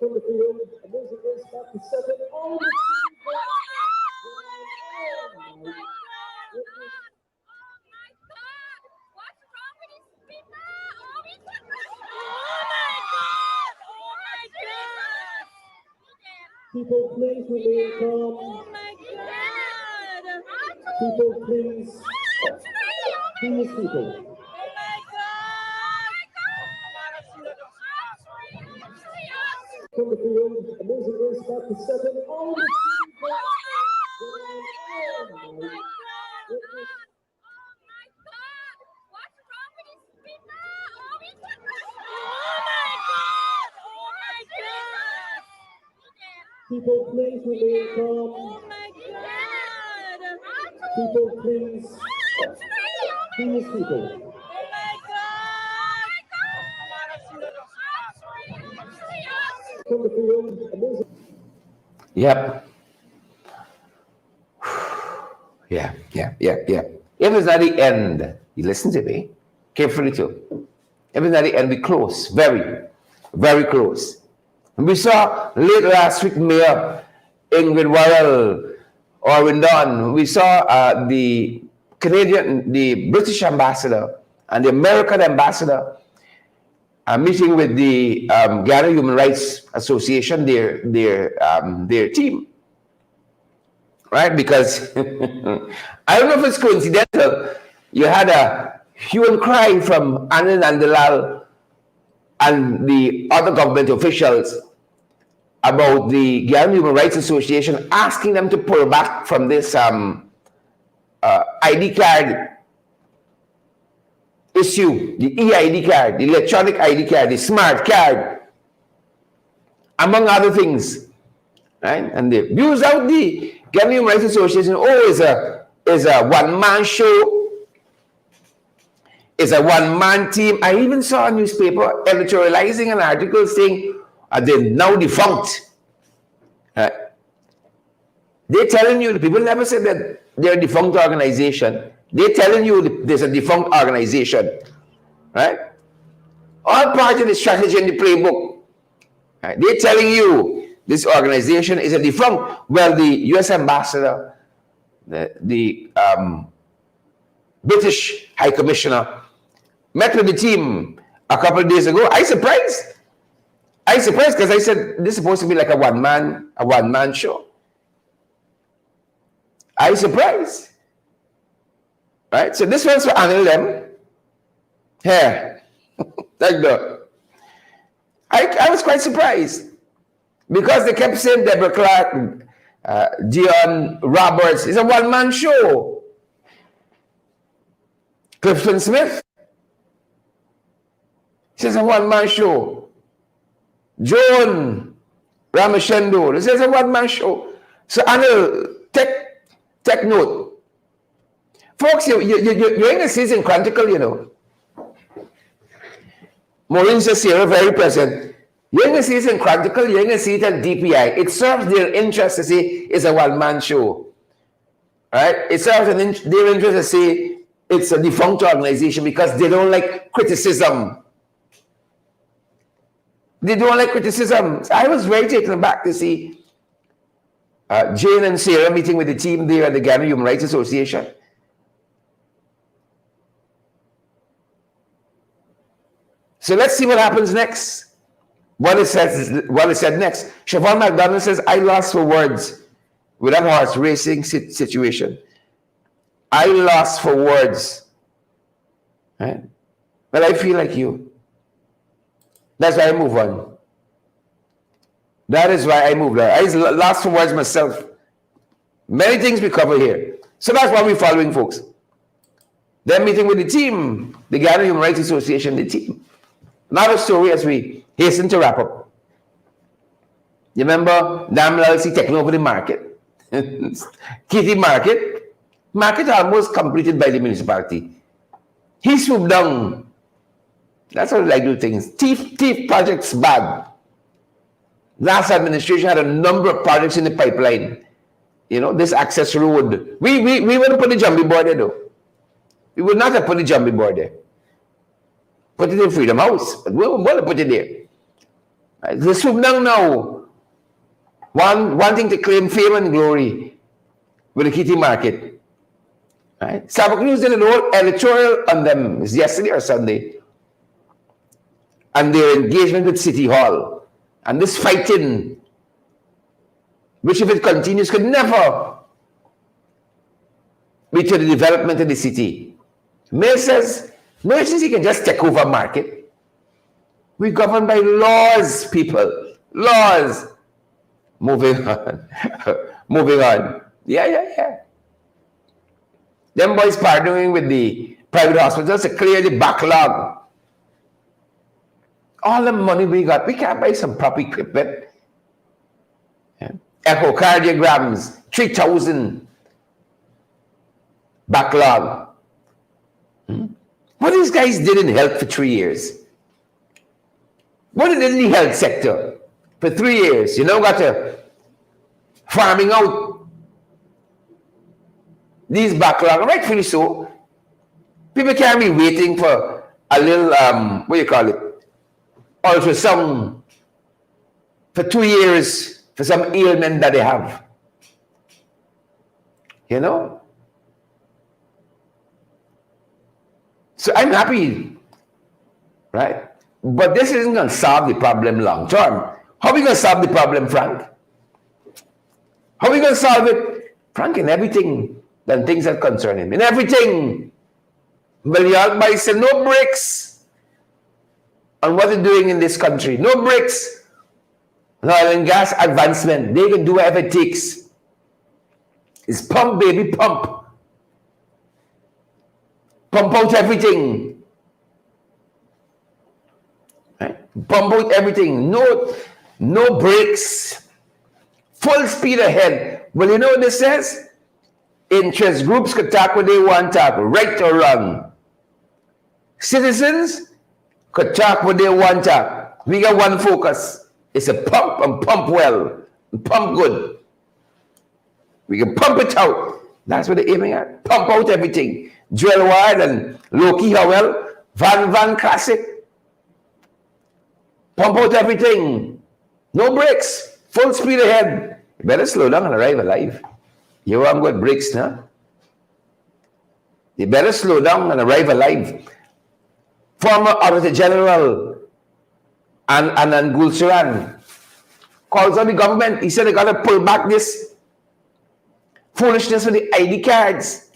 People, please remain calm. Oh my God! People, please. Please, people. Oh my God! From the field, amazing race back to second. Oh my God! Oh my God! What's wrong with these people? Oh my God! Oh my God! People, please remain calm. Oh my God! People, please. Please, people. Oh my God! From the field, amazing. Yep. Yeah. If it's at the end, you listen to me carefully too. If it's at the end, we close. Very, very close. We saw late last week, Mayor Ingrid Worrell, Orwin Dunn. We saw the British ambassador and the American ambassador meeting with the Ghana Human Rights Association, their team, right? Because I don't know if it's coincidental. You had a hue and cry from Anand Nandalal and the other government officials about the Ghana Human Rights Association asking them to pull back from this ID card issue, the EID card, the electronic ID card, the smart card, among other things, right? And they views out the Ghana Human Rights Association. Is a one-man show. It's a one-man team. I even saw a newspaper editorializing an article saying they're now defunct. They're telling you, the people never said that they're a defunct organization. They're telling you there's a defunct organization, right? All part of the strategy and the playbook. Right? They're telling you This organization is a defunct. Well, the U.S. ambassador, the British High Commissioner, met with the team a couple of days ago. I surprised because I said this is supposed to be like a one-man show. I surprised. Right? So this one's for Anil them. Here. Like that. I was quite surprised. Because they kept saying Deborah Clark, Dion Roberts. It's a one-man show. Clifton Smith. It's a one-man show. Joan Ramashendo. This is a one-man show. So Anil, take note. Folks, you're in a season critical, you know. Maureen says here, very present. You're in a season critical, you're in a seat at DPI. It serves their interest to say it's a one-man show. Right? It serves their interest to say it's a defunct organization because they don't like criticism. They don't like criticism. I was very taken aback to see Jane and Sarah meeting with the team there at the Ghana Human Rights Association. So let's see what happens next. What it said next. Siobhan McDonald says, I lost for words with that horse racing situation. I lost for words. Right? Well, I feel like you. That's why I move on. That is why I moved on. I lost for words myself. Many things we cover here. So that's why we're following, folks. They're meeting with the team, the Ghana Human Rights Association, the team. Another story as we hasten to wrap up. You remember Dam Lalsi taking over the market? Kitty Market almost completed by the municipality. He swooped down. That's how I do things. Thief projects bad. Last administration had a number of projects in the pipeline. You know, this access road. We would have put the jumbie board there though. We would not have put the jumbie board there. Put it in Freedom House, but we want to put it there. Right? The swoop down now, wanting to claim fame and glory with the Kitty Market. Right? Suffolk News did an old editorial on them yesterday or Sunday, and their engagement with City Hall, and this fighting, which if it continues could never be to the development of the city. Mayor says, emergency can just take over market. We govern by laws, people. Laws. Moving on. Moving on. Yeah. Them boys partnering with the private hospitals to clear the backlog. All the money we got, we can't buy some proper equipment. Yeah. Echocardiograms, 3,000 backlog. What these guys did in health for 3 years? What did they do in the health sector for 3 years? You know, got to farming out these backlog, rightfully so. People can't be waiting for a little, what do you call it, ultrasound for 2 years for some ailment that they have. You know? So I'm happy, right? But this isn't going to solve the problem long term. How are we going to solve the problem, Frank? How are we going to solve it? Frank, in everything that things that concern him. In everything. Malyal said, no breaks on what they're doing in this country. No breaks on oil and gas advancement. They can do whatever it takes. It's pump, baby, pump. Pump out everything. Right? Pump out everything. No brakes. Full speed ahead. Well, you know what this says? Interest groups could talk what they want to talk, right or wrong. Citizens could talk what they want to talk. We got one focus. It's a pump and pump well. And pump good. We can pump it out. That's what they're aiming at. Pump out everything. Joel Ward and Loki Howell, Van Classic. Pump out everything. No brakes. Full speed ahead. You better slow down and arrive alive. You want good breaks, no? You better slow down and arrive alive. Former Auditor General and Gulsuran calls on the government. He said they got to pull back this foolishness with the ID cards.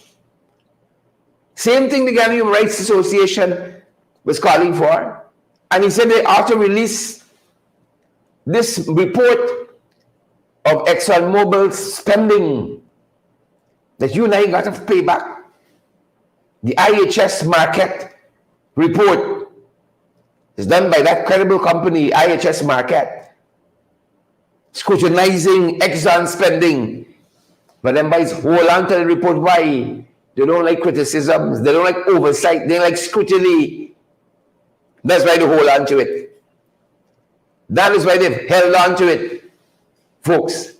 Same thing the Ghana Human Rights Association was calling for. And he said they ought to release this report of ExxonMobil's spending that you and I got to pay back. The IHS Market report is done by that credible company, IHS Market, scrutinizing Exxon spending. But them guys hold on to the report. Why? They don't like criticisms. They don't like oversight. They like scrutiny. That's why they hold on to it. That is why they've held on to it, folks.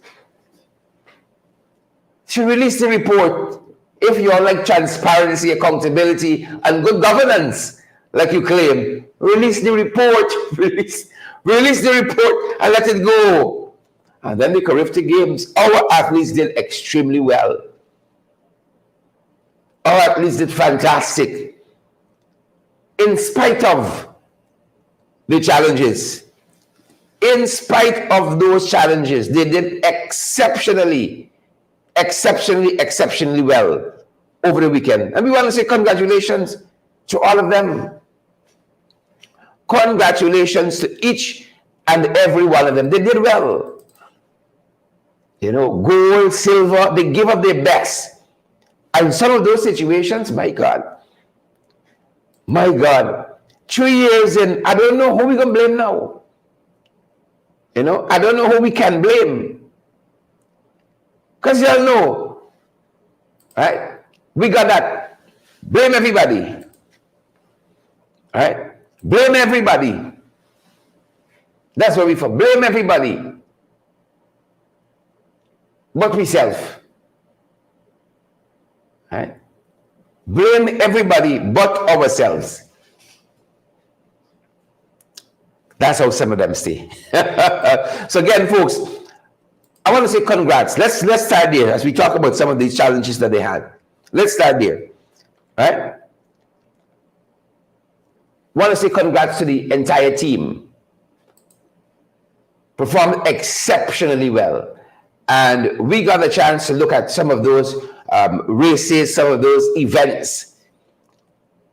Should release the report if you all like transparency, accountability, and good governance, like you claim. Release the report. Release the report and let it go. And then the Carifta Games, our athletes did extremely well. Our athletes did fantastic. In spite of the challenges, in spite of those challenges, they did exceptionally well over the weekend. And we want to say congratulations to all of them. Congratulations to each and every one of them. They did well. You know, gold, silver, they give up their best. And some of those situations, my God, 3 years in, I don't know who we can blame now. You know, I don't know who we can blame. Because y'all know, right? We got that. Blame everybody. Right? Blame everybody. That's what we for. Blame everybody. But we self. Right? Blame everybody but ourselves. That's how some of them stay. So again, folks, I want to say congrats. Let's start there as we talk about some of these challenges that they had. Let's start there. Right? Want to say congrats to the entire team. Performed exceptionally well. And we got a chance to look at some of those races, some of those events,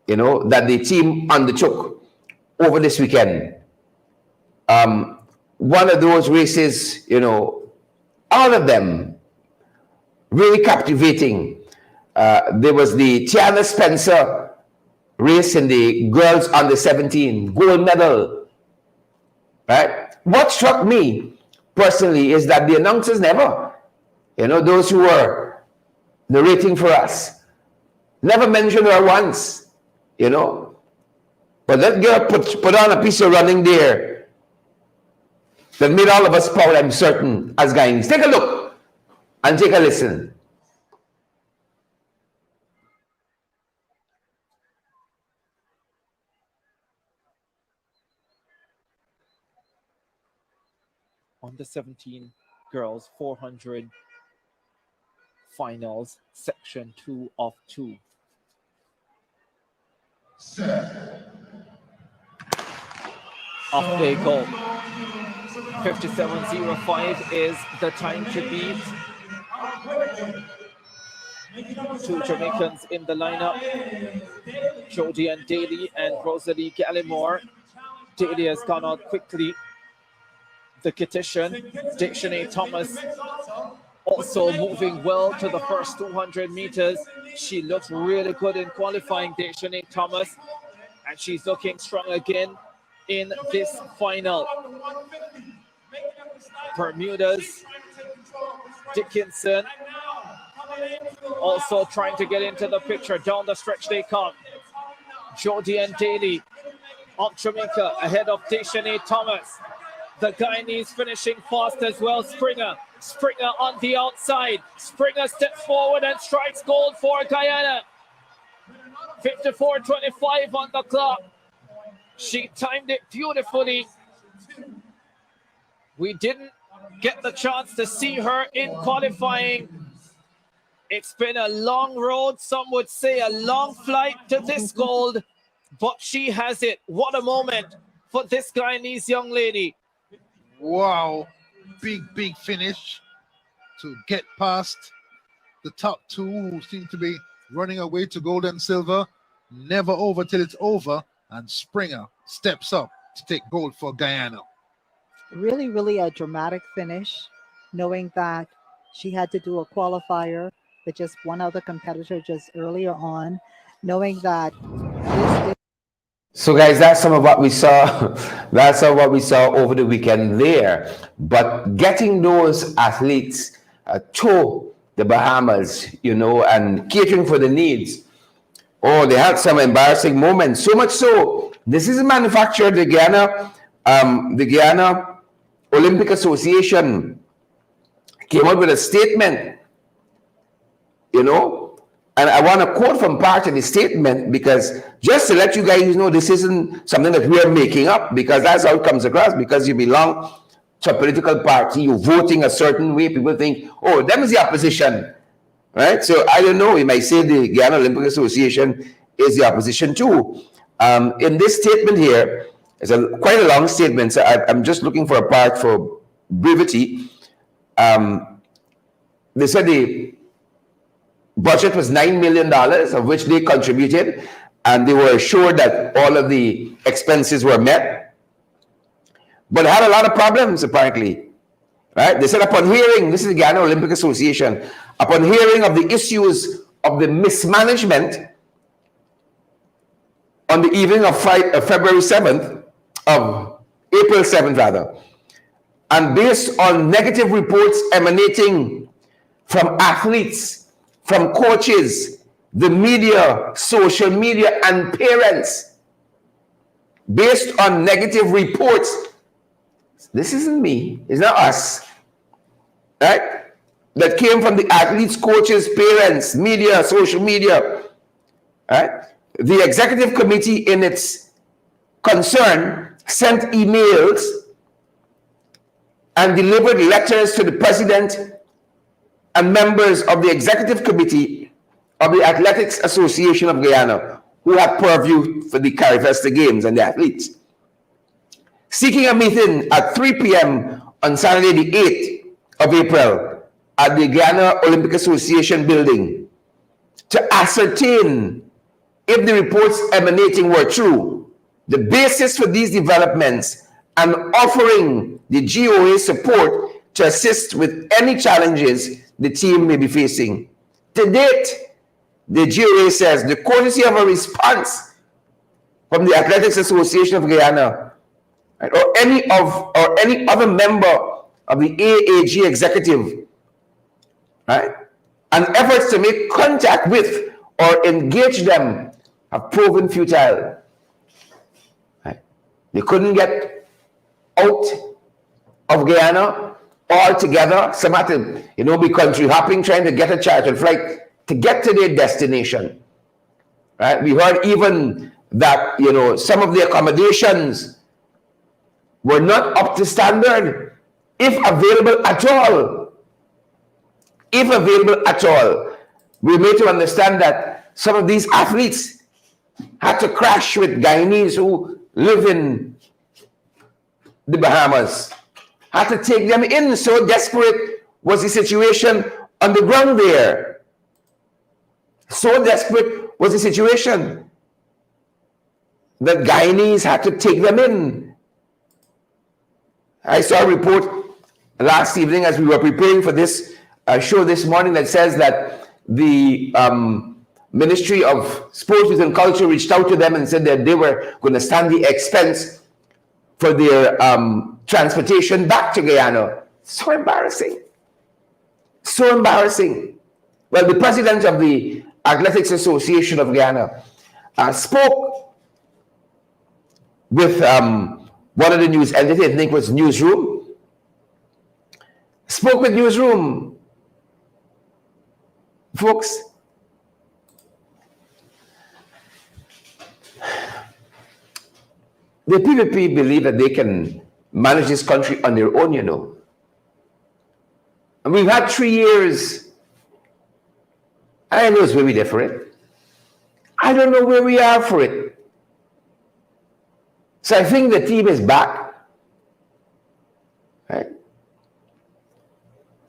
you know, that the team undertook over this weekend. One of those races, you know, all of them really captivating. There was the Tiana Spencer race in the girls under 17, gold medal, right? What struck me personally is that the announcers never, you know, those who were narrating for us, never mentioned her once, you know. But that girl put on a piece of running there that made all of us proud, I'm certain, as Guyanese. Take a look and take a listen. Under 17 girls 400 finals, section 2 of 2. Off they go. 57.05 is the time to beat. 2 Jamaicans in the lineup, Jodie and Daly and Rosalie Gallimore. Daly has gone out quickly. The Kittian, Dictionary Thomas, also moving well to the first 200 meters. She looks really good in qualifying, Dictionary Thomas, and she's looking strong again in this final. Bermuda's Dickinson also trying to get into the picture. Down the stretch they come. Jodie and Daly of Jamaica ahead of Dictionary Thomas. The Guyanese finishing fast as well. Springer on the outside. Springer steps forward and strikes gold for Guyana. 54.25 on the clock. She timed it beautifully. We didn't get the chance to see her in qualifying. It's been a long road, some would say a long flight to this gold, but she has it. What a moment for this Guyanese young lady. Wow, big finish to get past the top two who seem to be running away to gold and silver. Never over till it's over, and Springer steps up to take gold for Guyana. Really a dramatic finish, knowing that she had to do a qualifier with just one other competitor just earlier on, knowing that this is So, guys, that's some of what we saw. That's some of what we saw over the weekend there. But getting those athletes to the Bahamas, and catering for the needs. Oh, they had some embarrassing moments. So much so, this is manufactured. The Guyana Olympic Association came out with a statement. And I want to quote from part of the statement, because just to let you guys know, this isn't something that we are making up, because that's how it comes across. Because you belong to a political party, you're voting a certain way, people think, oh, them is the opposition, right? So I don't know, you might say the Guyana Olympic Association is the opposition too. In this statement here, it's quite a long statement, so I'm just looking for a part for brevity. They said the budget was $9 million, of which they contributed, and they were assured that all of the expenses were met. But it had a lot of problems, apparently. Right? They said upon hearing, this is the Guyana Olympic Association, upon hearing of the issues of the mismanagement on the evening of February 7th, of April 7th rather, and based on negative reports emanating from athletes, from coaches, the media, social media, and parents, based on negative reports. This isn't me, it's not us, right? That came from the athletes, coaches, parents, media, social media, right? The executive committee, in its concern, sent emails and delivered letters to the president and members of the executive committee of the Athletics Association of Guyana, who had purview for the Carifesta Games and the athletes, seeking a meeting at 3 p.m. on Saturday, the 8th of April, at the Guyana Olympic Association building, to ascertain if the reports emanating were true, the basis for these developments, and offering the GOA support to assist with any challenges the team may be facing. To date, the GOA says the courtesy of a response from the Athletics Association of Guyana, right, or any other member of the AAG executive, right, and efforts to make contact with or engage them have proven futile. Right? They couldn't get out of Guyana altogether. Some had to, be country hopping, trying to get a chartered flight to get to their destination. Right? We heard even that, some of the accommodations were not up to standard, if available at all. If available at all. We made to understand that some of these athletes had to crash with Guyanese who live in the Bahamas, had to take them in. So desperate was the situation on the ground there. So desperate was the situation that Guyanese had to take them in. I saw a report last evening as we were preparing for this show this morning that says that the Ministry of Sports, Youth and Culture reached out to them and said that they were going to stand the expense for their transportation back to Guyana. So embarrassing. So embarrassing. Well, the president of the Athletics Association of Guyana spoke with one of the news entities, I think it was Newsroom, spoke with Newsroom. Folks, the PVP believe that they can manage this country on their own, And we've had 3 years. I know it's very different. I don't know where we are for it. So I think the team is back. Right?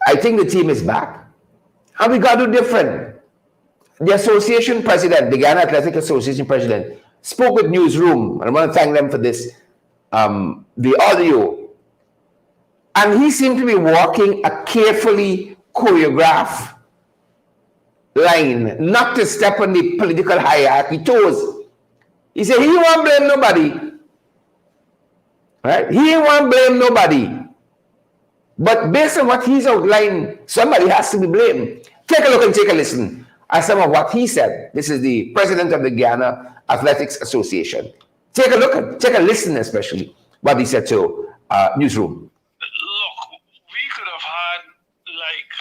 I think the team is back. And we got to do different. The association president, the Ghana Athletic Association president, spoke with Newsroom, and I want to thank them for this, the audio. And he seemed to be walking a carefully choreographed line, not to step on the political hierarchy toes. He said he won't blame nobody. Right? He won't blame nobody. But based on what he's outlined, somebody has to be blamed. Take a look and take a listen at some of what he said. This is the president of the Ghana Athletics Association. Take a look and take a listen, especially what he said to Newsroom. Look, we could have had, like,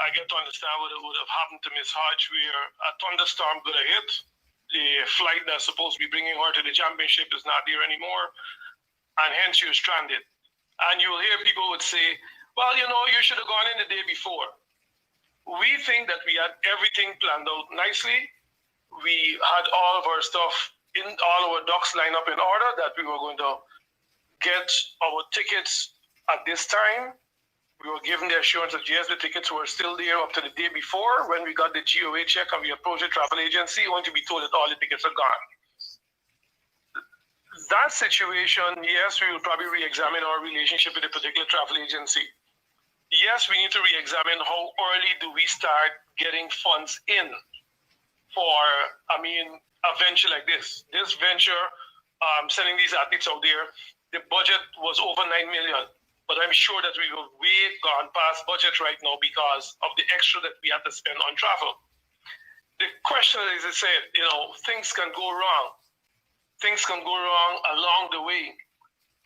I get to understand what would have happened to Miss Hodge, where a thunderstorm could have hit. The flight that's supposed to be bringing her to the championship is not there anymore, and hence you're stranded. And you'll hear people would say, well, you know, you should have gone in the day before. We think that we had everything planned out nicely. We had all of our stuff in, all our ducks lined up in order, that we were going to get our tickets at this time. We were given the assurance that yes, the tickets were still there up to the day before when we got the GOA check and we approached the travel agency, only to be told that all the tickets are gone. That situation, yes, we will probably re-examine our relationship with a particular travel agency. Yes, we need to re-examine how early do we start getting funds in for, a venture like this. This venture, sending these athletes out there, the budget was over 9 million. But I'm sure that we will way gone past budget right now because of the extra that we have to spend on travel. The question is, as I said, you know, things can go wrong. Things can go wrong along the way.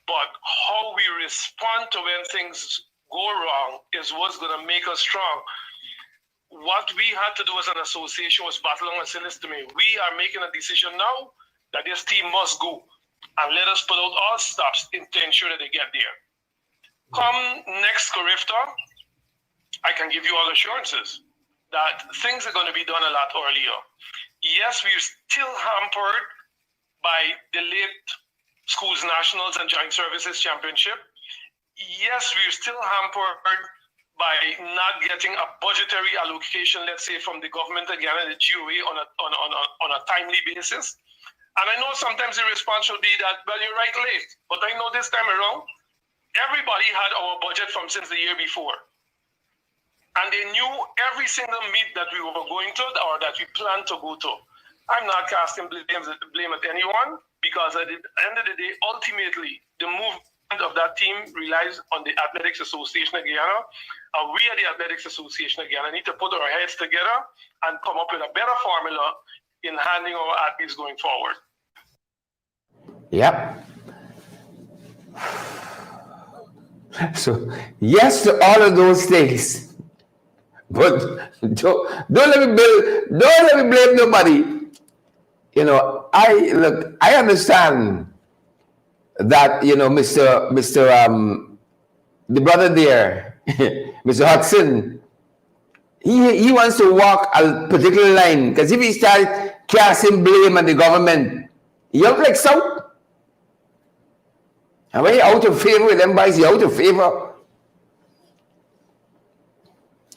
But how we respond to when things go wrong is what's going to make us strong. What we had to do as an association was battle along and say, listen to me, we are making a decision now that this team must go. And let us put out all stops to ensure that they get there. Come next Carifta, I can give you all assurances that things are going to be done a lot earlier. Yes, we're still hampered by delayed schools nationals and joint services championship. Yes, we're still hampered by not getting a budgetary allocation, let's say, from the government again and the GOA on a timely basis. And I know sometimes the response will be that, well, you're right late. But I know this time around, everybody had our budget from since the year before. And they knew every single meet that we were going to or that we planned to go to. I'm not casting blame at anyone because at the end of the day, ultimately, the movement of that team relies on the Athletics Association of Guyana. And we at the Athletics Association of Guyana need to put our heads together and come up with a better formula in handling our athletes going forward. Yep. So yes to all of those things, but don't let me blame nobody. You know, I understand that, you know, Mr. The brother there, Mr. Hudson, he wants to walk a particular line, because if he starts casting blame on the government, he look like so. And when you're out of favor with them boys, you're out of favor.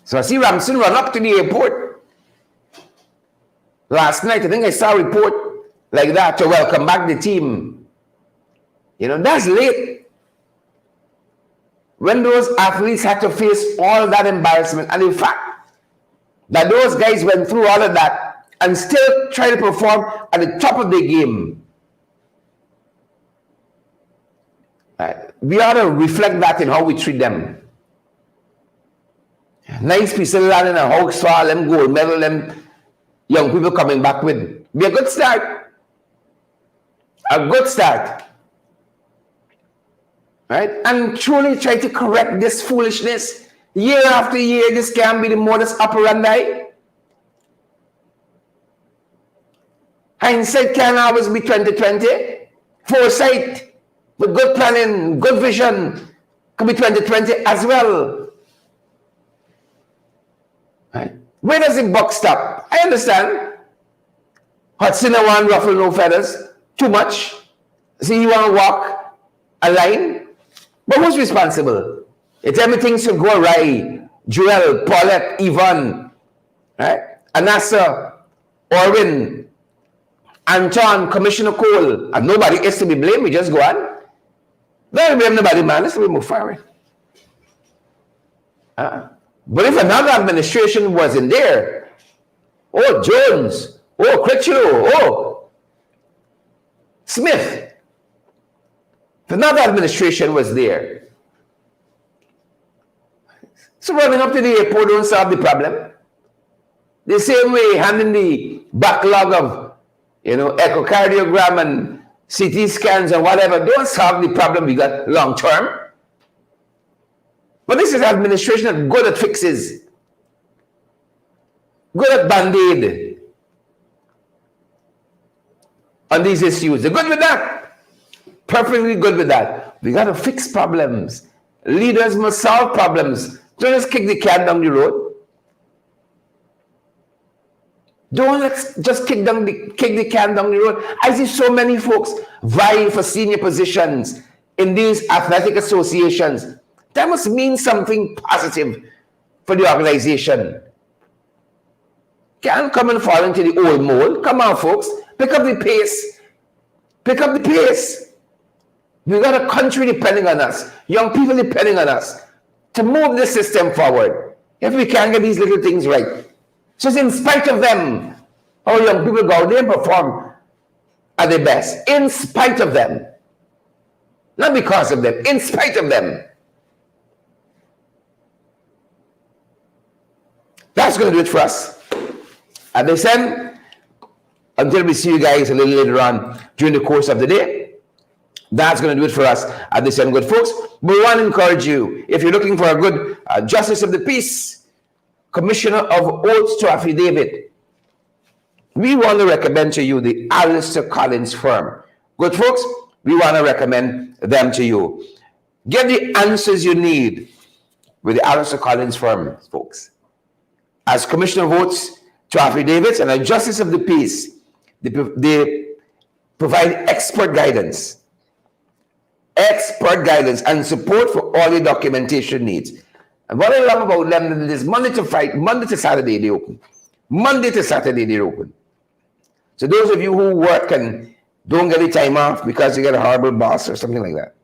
So I see Ramson run up to the airport. Last night, I think I saw a report like that to welcome back the team. You know, that's late. When those athletes had to face all that embarrassment, and in fact, that those guys went through all of that and still try to perform at the top of their game. We ought to reflect that in how we treat them. Nice piece of land in a house for all them gold medal, them young people coming back with. Be a good start. A good start. Right? And truly try to correct this foolishness. Year after year, this can't be the modus operandi. Hindsight can't always be 2020. Foresight, with good planning, good vision, could be 2020 as well. Right? Where does the buck stop? I understand. Hudson one ruffle no feathers. Too much. See, you want to walk a line? But who's responsible? If everything should go right, Joel, Paulette, Yvonne, right? Anassa, Orwin, Anton, Commissioner Cole, and nobody is to be blamed. We just go on. Don't blame nobody, man. Let's move forward. But if another administration wasn't there, oh, Jones, oh, Critchlow, oh, Smith, if another administration was there, so running up to the airport don't solve the problem. The same way handling the backlog of, echocardiogram and CT scans and whatever, don't solve the problem we got long term. But this is administration that's good at fixes, good at band-aid on these issues. They're good with that. Perfectly good with that. We got to fix problems. Leaders must solve problems. Don't just kick the can down the road. Don't just kick the can down the road. I see so many folks vying for senior positions in these athletic associations. That must mean something positive for the organization. Can't come and fall into the old mold. Come on, folks. Pick up the pace. Pick up the pace. We got a country depending on us. Young people depending on us to move the system forward. If we can't get these little things right. So in spite of them, our young people go out there and perform at their best. In spite of them. Not because of them. In spite of them. That's going to do it for us. At this end, until we see you guys a little later on during the course of the day, that's going to do it for us at this end, good folks. But we want to encourage you, if you're looking for a good Justice of the Peace, Commissioner of Oaths to Affidavit, we want to recommend to you the Alistair Collins firm. Good folks, we want to recommend them to you. Get the answers you need with the Alistair Collins firm, folks. As Commissioner of Oaths to Affidavits and a Justice of the Peace, they provide expert guidance and support for all your documentation needs. And what I love about them is Monday to Saturday they open. Monday to Saturday they're open. So those of you who work and don't get the time off because you get a horrible boss or something like that,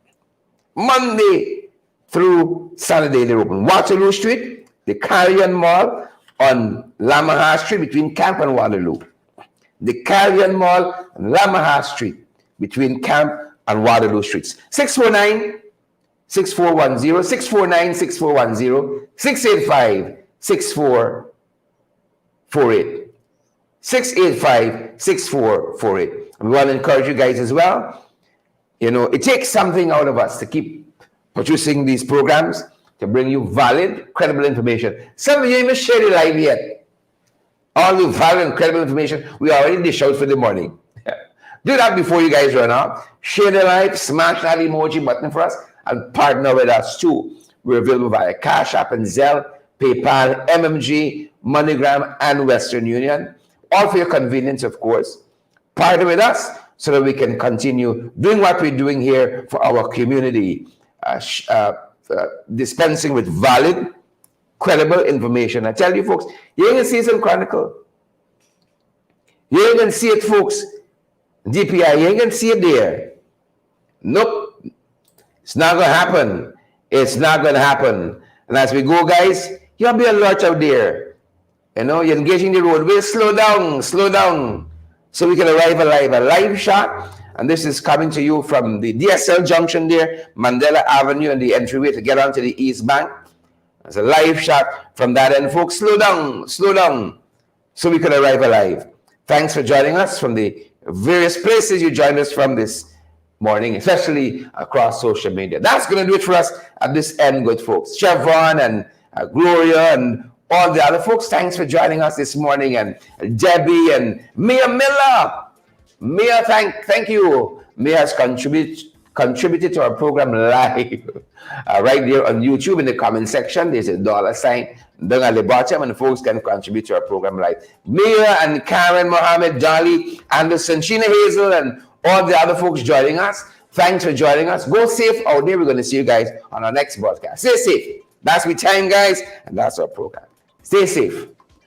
Monday through Saturday they're open. Waterloo Street, the Carrion Mall on Lamaha Street between Camp and Waterloo. The Carrion Mall on Lamaha Street between Camp and Waterloo Streets. 649-6410, 649-6410, 685-6448. 685-6448. We want to encourage you guys as well. It takes something out of us to keep producing these programs to bring you valid, credible information. Some of you even share the live yet. All the valid and credible information we already dish out for the morning. Do that before you guys run out. Share the live, smash that emoji button for us, and partner with us too. We're available via Cash App and Zelle, PayPal, MMG, MoneyGram, and Western Union. All for your convenience, of course. Partner with us so that we can continue doing what we're doing here for our community. Dispensing with valid, credible information. I tell you folks, you ain't gonna see it in Chronicle. You ain't gonna see it, folks. DPI, you ain't gonna see it there. Nope. It's not gonna happen. It's not gonna happen. And as we go, guys, you'll be alert out there. You're engaging the roadway. Slow down, so we can arrive alive. A live shot. And this is coming to you from the DSL junction there, Mandela Avenue, and the entryway to get onto the East Bank. There's a live shot from that end, folks. Slow down, so we can arrive alive. Thanks for joining us from the various places you joined us from this morning, especially across social media. That's going to do it for us at this end, good folks. Chevron and Gloria and all the other folks, thanks for joining us this morning. And Debbie and Mia Miller. Mia, thank you. Mia has contributed contributed to our program live, right there on YouTube in the comment section, there's a $sign down at the bottom, and folks can contribute to our program live. Mia and Karen, Mohammed, Dolly, Anderson, Sheena Hazel, and all the other folks joining us, thanks for joining us. Go safe out there. We're going to see you guys on our next broadcast. Stay safe. That's my time, guys, and that's our program. Stay safe.